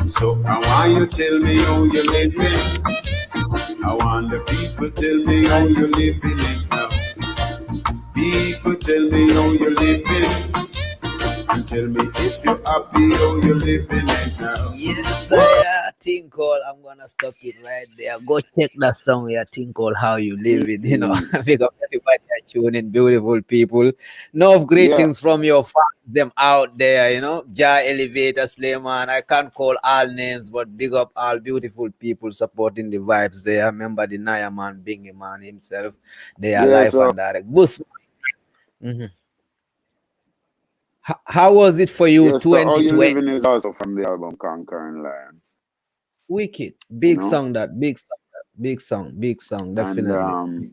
So I want you tell me how you living. I want the people tell me how you living it now. People tell me how you living. And tell me if you're happy how you living it now. Yes, I think called. I'm gonna stop it right there. Go check that song. Yeah, think called "How You Live It." You know, Mm, because everybody are tuning, beautiful people. No yeah, greetings from your fans, them out there. You know, Ja Elevator, Slayman. I can't call all names, but big up all beautiful people supporting the vibes there. Remember the Naya man, Bingy man himself. They are yeah. live So and direct. Boost. Mhm. How was it for you, yeah, so All You 2020? Living is also from the album Conquering Lion. Wicked. You Big know, song that. Big song that. Big song. and Definitely.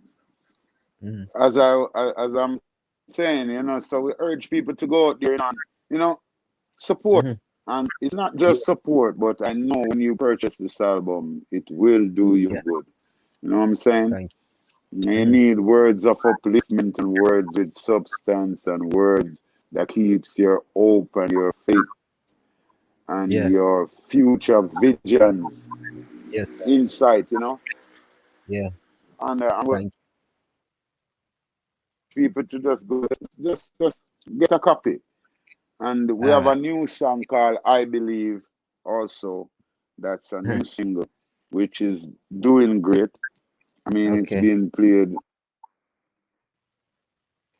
Mhm. as I'm saying, so we urge people to go out there and support. Mhm. And it's not Yeah. just support, but I know when you purchase this album, it will do you Yeah. good. You know what I'm saying? Thank You you. Mhm. need words of upliftment and words with substance and words that keeps your hope and your faith and Yeah. your future visions Yes. Sir. insight, Yeah. and we Thank people to just go, just get a copy. And you. we All have a right. new song called I Believe also. That's a Huh. new single, which is doing great. I mean, it's Okay. being played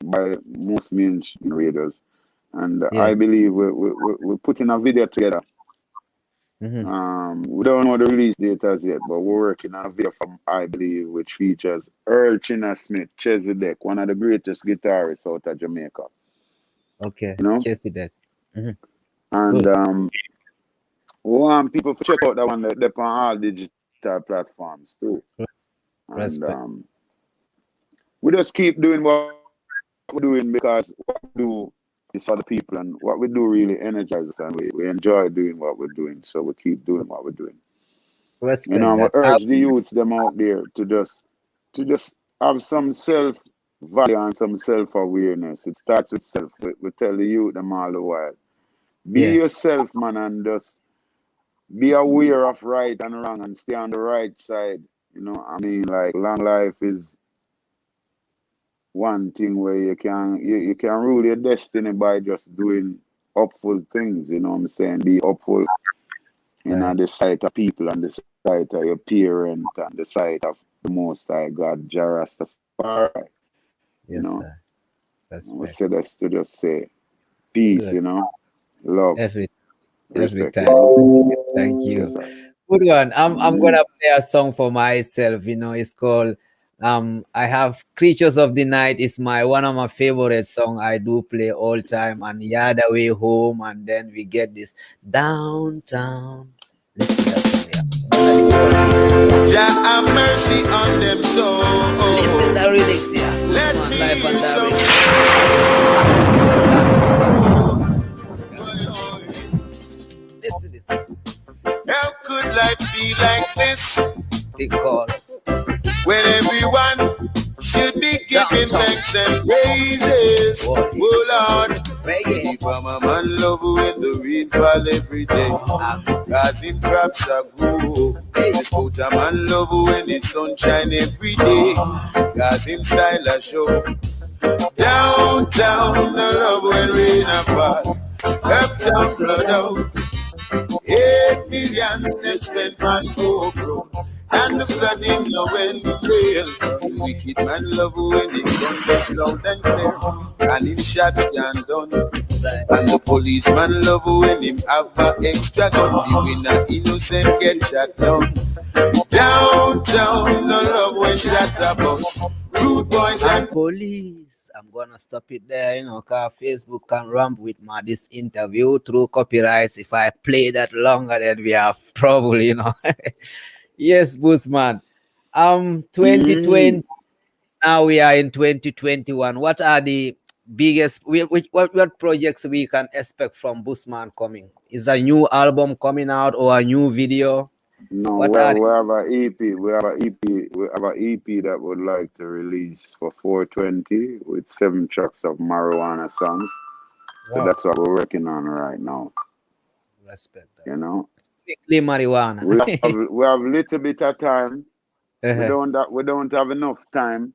by most mainstream readers. And Yeah. I believe we're putting a video together. Mhm. We don't know the release date as yet, but we're working on a video from I Believe, which features Earl China Smith, Chesedek, one of the greatest guitarists out of Jamaica. Okay. You know, Cheers to that. Mhm. and Good. we want people to check out that one. They're on all digital platforms too. Res- And Respect. we just keep doing what we're doing because what we do is for the people, and what we do really energizes us, and we enjoy doing what we're doing. So we keep doing what we're doing. You know, Respect I will that. urge the youths them out there to just have some self value and some self awareness. It starts with self. We tell the youth them all the while. Be Yeah, yourself, man, and just be aware of right and wrong and stay on the right side. You know, I mean, like long life is one thing where you can rule your destiny by just doing upful things. You know what I'm saying? Be upful in right. the sight of people and the sight of your parent and the sight of the Most High God, Jah Rastafari. You Yes, know, sir. and we Respect. say that's to just say peace. Good. You know, love, Every respect. You time. know, Thank yes, you. sir. Good one. I'm Mm-hmm. gonna play a song for myself. You know, it's called I have Creatures of the Night is my one of my favorite song I do play all time, and Yeah the Way Home, and then we get this downtown. Listen to that song, yeah. That's the whole song. Jah have mercy on them Listen soul. the lyrics, yeah. Let Bushman me life hear and some. direct. Listen to this. How could life be like this They call when everyone should be giving downtown. thanks and praises? Boy, Oh Lord, reggae. if I'm a man love when the rain fall every day, Amazing. cause him crops are grow. This put a man love when the sunshine every day, cause him style a show. Downtown, I love when rain a fall. Uptown flood out. 8 million they spent on GoPro. And the flooding now when it rail. The wicked man love when it thunders loud and clear. And him shots can done. And the policeman love when him have a extra gun. The winner innocent get shot down. Downtown, no love when shot about. Rude boys And and police. I'm gonna stop it there, you know, cause Facebook can run with my this interview through copyrights. If I play that longer, then we have trouble, you know. Yes, Bushman. 2020. Mm-hmm. Now we are in 2021. What are the biggest? What projects we can expect from Bushman coming? Is a new album coming out or a new video? No, What are we have a EP. We have a EP that would like to release for 420 with 7 tracks of marijuana songs. So wow? that's what we're working on right now. Respect that. You know, Strictly marijuana. we have little bit of time. We Uh-huh. don't have enough time.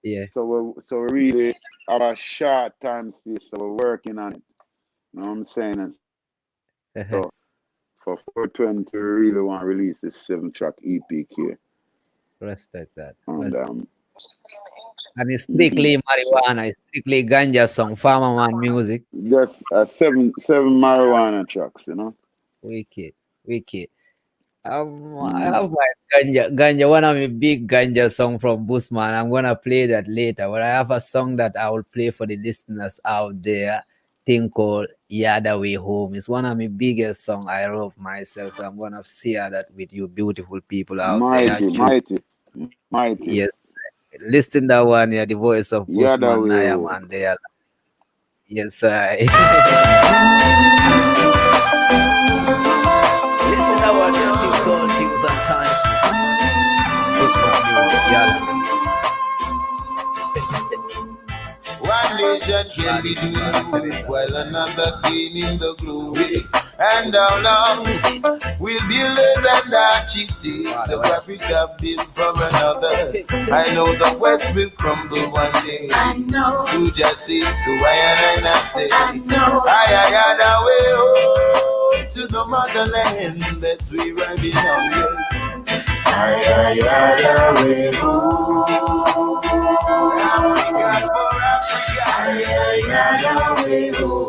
Yeah. So we really have a short time space. So we're working on it. You know what I'm saying? And Uh-huh. so for 420, we really want to release this 7 track EP Respect that. and Respect. And it's mhm. strictly So marijuana. It's strictly ganja song, farmer man music. just seven marijuana tracks. You know. Wicked, wicked. I Mm. have my ganja, one of my big ganja song from Bushman. I'm gonna play that later. But I have a song that I will play for the listeners out there. Thing called "Yeah the Way Home." It's one of my biggest song. I love myself, so I'm gonna share that with you, beautiful people out there. Mighty, mighty, mighty. Yes, listen that one. Yeah, the voice of Yeah, that Bushman way Nayam home. and there. Yes, I. Listen that one. Thing called "Things and Time." Bushman music. Yeah. one nation can be doing while another cleaning the glory. And how long will be less than that cheating? So Africa built for another. I know the West will crumble one day. I know. So just say, so why and I not stay? I know. I had a way home to the motherland. That's where I belong. Yes. I had a way home. Africa for Africa. I had a way home.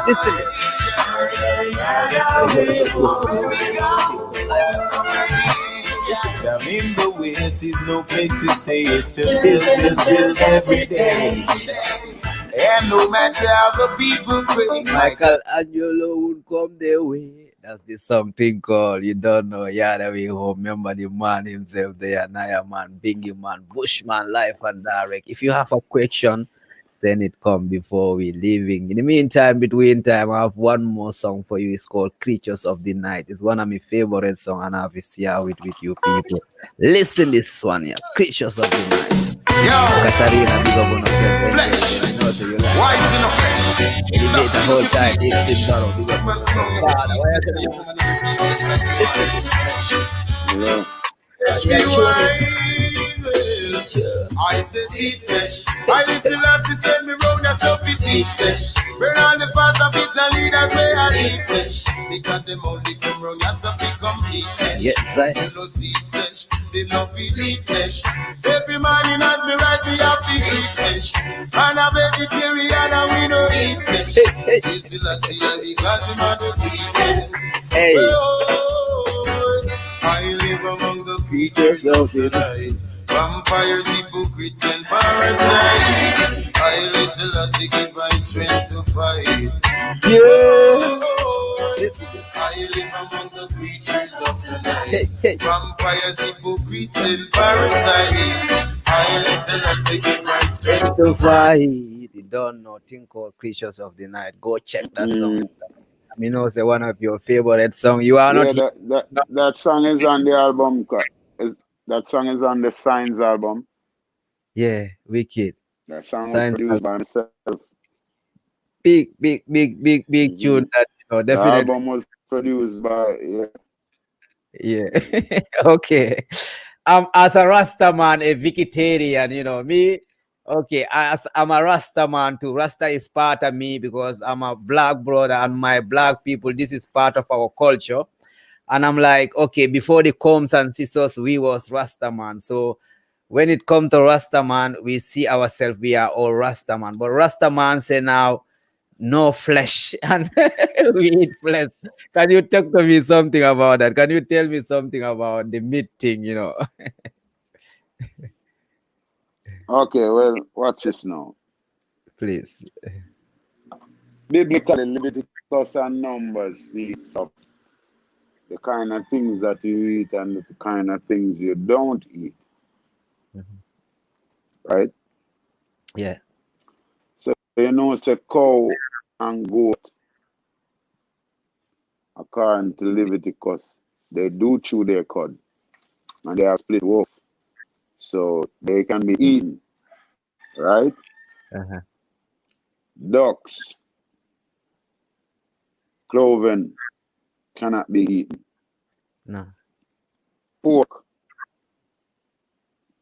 Listen, Down in the West is no place to stay. It's just bills every day. And no matter how the people pray, Michael Angelo would come their way. That's the song thing called You Don't Know. Yeah, that we home. Remember the man himself there, Naya man, Bingy man, Bushman, live and direct. If you have a question, Send it come before we leaving. In the meantime, between time, I have one more song for you. It's called Creatures of the Night. It's one of my favorite songs, and I have to share it with you people. Listen this one here. Creatures of the Night. Yo, Katarina, big up on yourself. Enjoy. I flesh. know so you like Why that. is in the flesh? Stop Elevator singing whole your time. feet. Dixon Barrow, big up This on man yourself. come with Father, why the you tell flesh. me? Listen this. Hello. We are tuning. I say see flesh. I listen as he send me round as so fit teach flesh. Burn all the fat of it and leaders way I eat flesh. Because them only come round as so fit complete flesh. Yes, I. You know see flesh, they love to eat flesh. Every morning as me right me have to eat flesh. And a vegetarian and we don't eat flesh. Hey, This is a see because him a do sweet flesh. hey. I live among the creatures of the night. Vampires, hypocrites, and parasites. I listen as he give my strength to fight. Yeah. I live among the creatures of the Hey, night. hey. Vampires, hypocrites, and parasites. I listen as he give my strength to fight. Fight. You don't know thing called Creatures of the Night. Go check that song. Mm, I mean, it's one of your favorite song. You are not yeah, here. that song is on the album. That song is on the Signs album. Yeah, wicked. That song was Science produced by myself. big Hmm. tune that The definitely. album was produced by, yeah. Yeah. Okay. As a Rasta man, a vegetarian, me. Okay, as I'm a Rasta man too. Rasta is part of me because I'm a black brother and my black people. This is part of our culture. And I'm like, okay, before the combs and scissors, we was Rasta man. So when it comes to Rasta man, we see ourselves, we are all Rasta man. But Rasta man say now, no flesh, and we eat flesh. Can you talk to me something about that? Can you tell me something about the meat thing? Okay, well, watch this now. Please. Biblically, Leviticus and Numbers speaks of the kind of things that you eat and the kind of things you don't eat, Mhm. right? Yeah. So say cow and goat, according to Leviticus, they do chew their cud and they are split wolf, so they can be eaten, right? Uh-huh. Ducks, cloven cannot be eaten. No. Pork,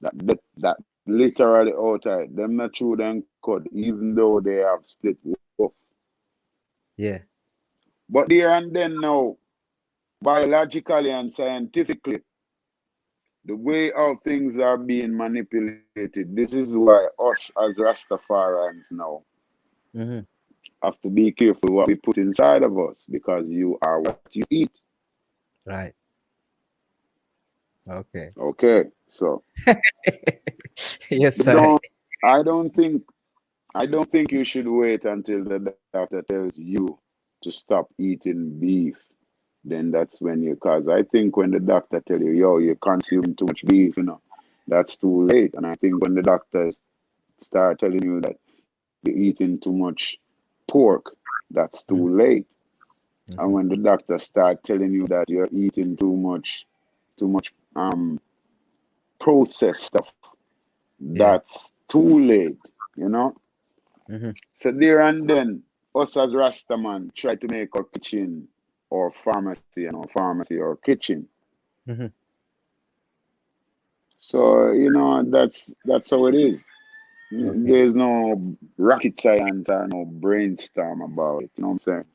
that literally outside, them not chew them cud, even though they have split wolf. Yeah. But there and then now, biologically and scientifically, the way how things are being manipulated, this is why us as Rastafarians now Hmm. have to be careful what we put inside of us because you are what you eat. Right. Okay. Okay, so Yes, but I. I don't think you should wait until the doctor tells you to stop eating beef. Then that's when you cause I think when the doctor tell you, yo, you're consuming too much beef, that's too late. And I think when the doctors start telling you that you're eating too much pork, that's too Mhm. late. And Mhm. when the doctor start telling you that you're eating too much processed stuff, Yeah. that's too late, you know. Hmm. So there and then, us as Rastaman try to make our kitchen or pharmacy and our pharmacy or kitchen. Hmm. So that's how it is. Okay. There's no rocket science or no brainstorm about it. You know what I'm saying?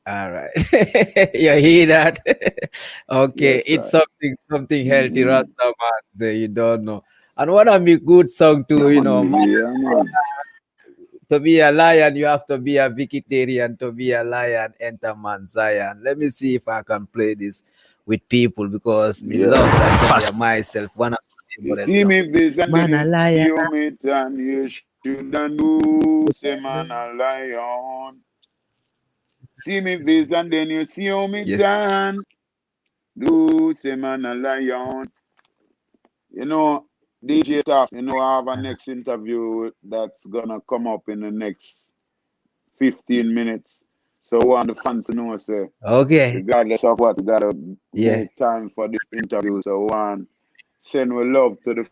All right. You hear that? Okay. Yes, It's sir. something healthy, Mm-hmm. Rasta man. Say you don't know. And one of me good song too, Yeah, man. to be a lion, you have to be a vegetarian. To be a lion, enter Mount Zion. Let me see if I can play this with people because me Yeah. love that song yeah, myself. One of my You favorite see song. me vision, then Man you a lion. see me and you shouldn't do, say man a lion. See me vision, then you see me Yeah. turn, do, say man a lion. You know, DJ Taff, you know, I have a next interview that's gonna come up in the next 15 minutes. So I want the fans to know, say, Okay. regardless of what, we gotta Yeah. make time for this interview. So I want send our love to the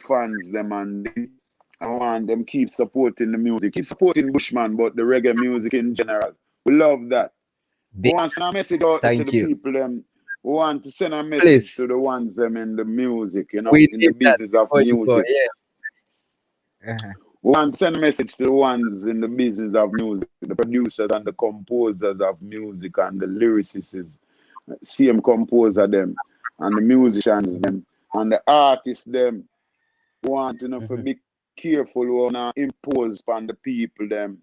fans, them, and I want them keep supporting the music, keep supporting Bushman, but the reggae music in general. We love that. We want to send a message out to Thank the you. people, them. We want to send a message Please. to the ones them in the music, you know, We in the need that business of before you go. music. Yeah. We want to send a message to the ones in the business of music, the producers and the composers of music and the lyricists, same composer them, and the musicians them, and the artists them. We want to know to be careful who not impose upon the people them,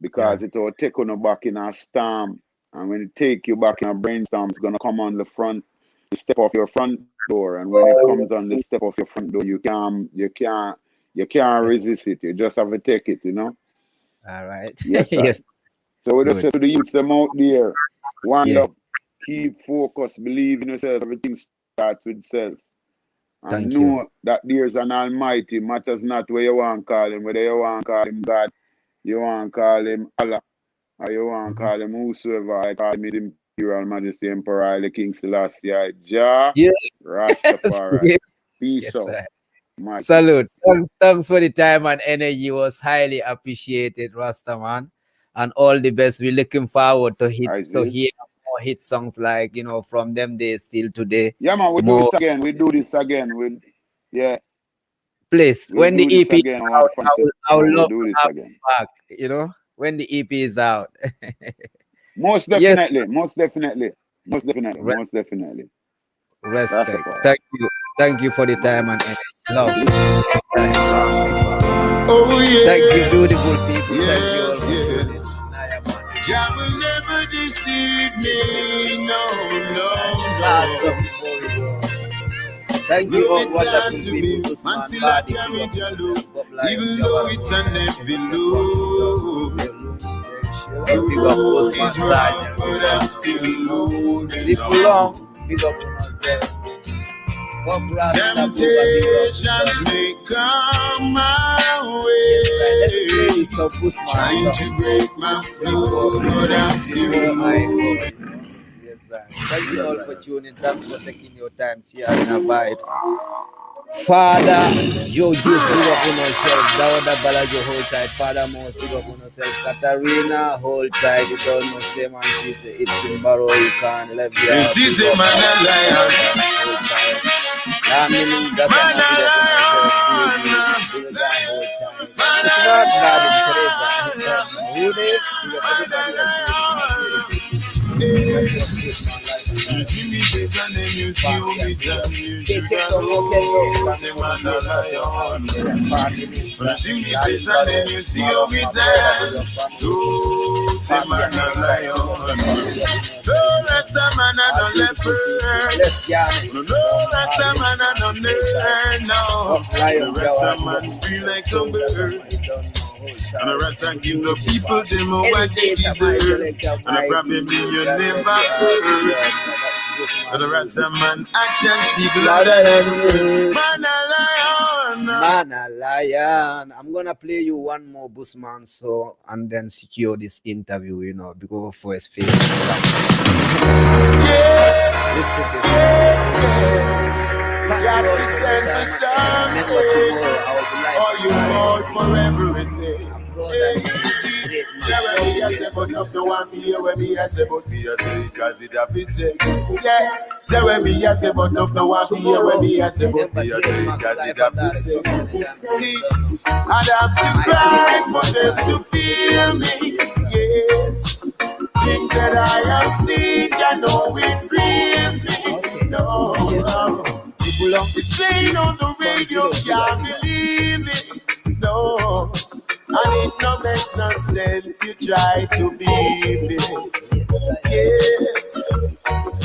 because it will take on back in a storm. And when it take you back in a brainstorm, it's gonna come on the front, the step of your front door. And when it comes on the step of your front door, you can't resist it. You just have to take it, you know. All right. Yes, sir. Yes. So we just Good. say to the youths them out there, one Yeah. love, keep focused, believe in yourself. Everything starts with self. And Thank know you. that there's an Almighty. Matters not where you want to call him, whether you want to call him God, you want to call him Allah, or you want to call him whosoever. I call him His Imperial Majesty Emperor, the King Selassie, Jah, Yes. Rastafari. Peace Yes, out. sir. Mighty. Salute. Thanks for the time and energy. Was highly appreciated, Rastaman. And all the best. We're looking forward to hear more hit songs like, you know, from them days till today. Yeah, man, we do More. this again. We do this again. Yeah. Please, We'll when the do this EP is again. I out, want fans to I would know we'll love do to this have again. you back, you know, when the EP is out. Most Yes. definitely. Most definitely. Most definitely. Most definitely. Respect. Rastafari. Thank you. Thank you for the time and energy. Love. Oh yeah. Thank you, beautiful people. Yes, Thank you all. yes. Jah will never deceive me. No, no, Awesome. no. Thank you all. It's Wonderful hard to people. be, Usman, man, still I Badi, carry big up Jah yourself. look, Bob Lion, even Jabba, though it's a heavy load. big up Ooh, Usman, it's rough, but Sergeant. I'm still moving Zip on. long, big up on yourself. Bob Rasta, Temptations may come my way, so trying to break my flow, but I'm still moving. Yes, sir. Thank you all for tuning. Thanks for taking your time, sharing our vibes. Father, Joe Juice, big up on yourself. Dawada Balajo, hold tight. Father Moss, big up on yourself. Katarina, hold tight. You don't know Slim and Cisse. It's in Barrow, you can't live here. This is a man a lion. Hold tight. I mean, that's Man big up on yourself. Big up, hold tight. It's not bad in Teresa. Who did? Big up everybody else. You see me face and then you see how me turn. You say man a lion. You see me face and then you see how me turn. Oh, say man a lion. No rasta man a no leopard. No rasta man a no nerd. No, the rasta man feel like some bird. And the rest and give the people them what they deserve. And I probably you never heard. And the rest of man actions speak louder than words. Man a lion. Man a lion. I'm gonna play you one more Bushman song and then secure this interview, you know, because for his face. Yes. Got to stand for something, or you fall for everything. See, Sarah, me a say, but not the one for you. When me a say, but me a say, cause it have to say. Yeah, Sarah, me a say, but not the one for you. When me a say, but me a say, cause it have to say. See, I'd have to cry for them to feel me. Yes, things that I have seen, I know it grieves me. No, no. It's playing on the radio, can't believe it. No. And it no make no sense you try to beat it. Yes,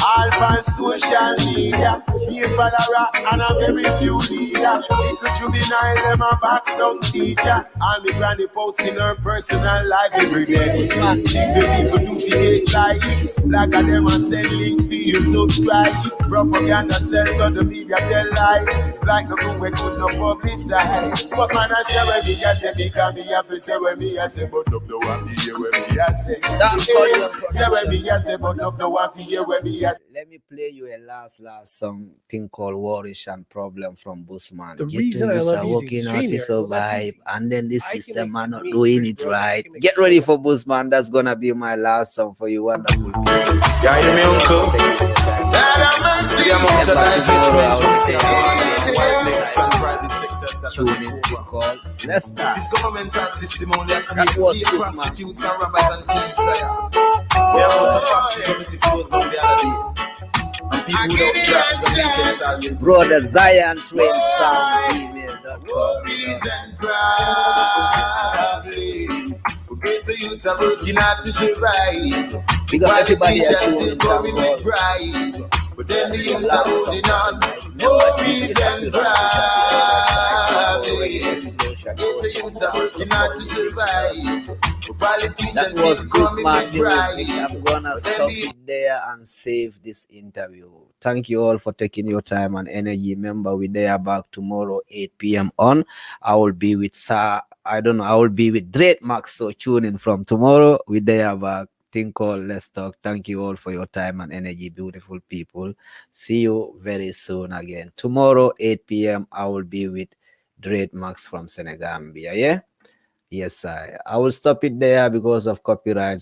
all on social media, be a follower and a very few leader. Little juvenile, them a box down teacher. And me granny posting her personal life every day. Things you people do for get likes. Like a them a send link for you subscribe. Propaganda sells on the media tell lies. It's like the room we could not publicize. But man I say when me a say because me have to say when me a say but of the one for hear when me a say. Say when me a say but of the one for hear when me a say. Let me play you a last song thing called Worrish and Problem from Bushman. The Get reason to I use love a using working out to StreamYard, well, that's survive, easy. and then the I can system make are not screens doing big, it bro. I right. can make Get ready for Bushman. That's gonna be my last song for you, wonderful people. Yeah, you me uncle. Lord have mercy. The amount of divestment from public and private sectors that Tune in to call. Let's start. this governmental system only That create was gay Bushman. prostitutes and robbers and thieves. We have some factory coming closed down the other day. And people without jobs and making salaries. Brother Zion Train Sound email.com. Worries and problems. Forget the youths are working hard to survive. We got everybody here Politicians tuning still in. coming with pride. But then the youths are holding on. Worries and problems. Forget the youths are working hard to survive. That was Bushman music. I'm gonna stop it there and save this interview. Thank you all for taking your time and energy. Remember, we there back tomorrow 8 p.m. on. I will be with I will be with Great Max. So tune in from tomorrow. We there back. Think called Let's Talk. Thank you all for your time and energy, beautiful people. See you very soon again. Tomorrow 8 p.m. I will be with Great Max from Senegambia. Yeah. Yes, I will stop it there because of copyright.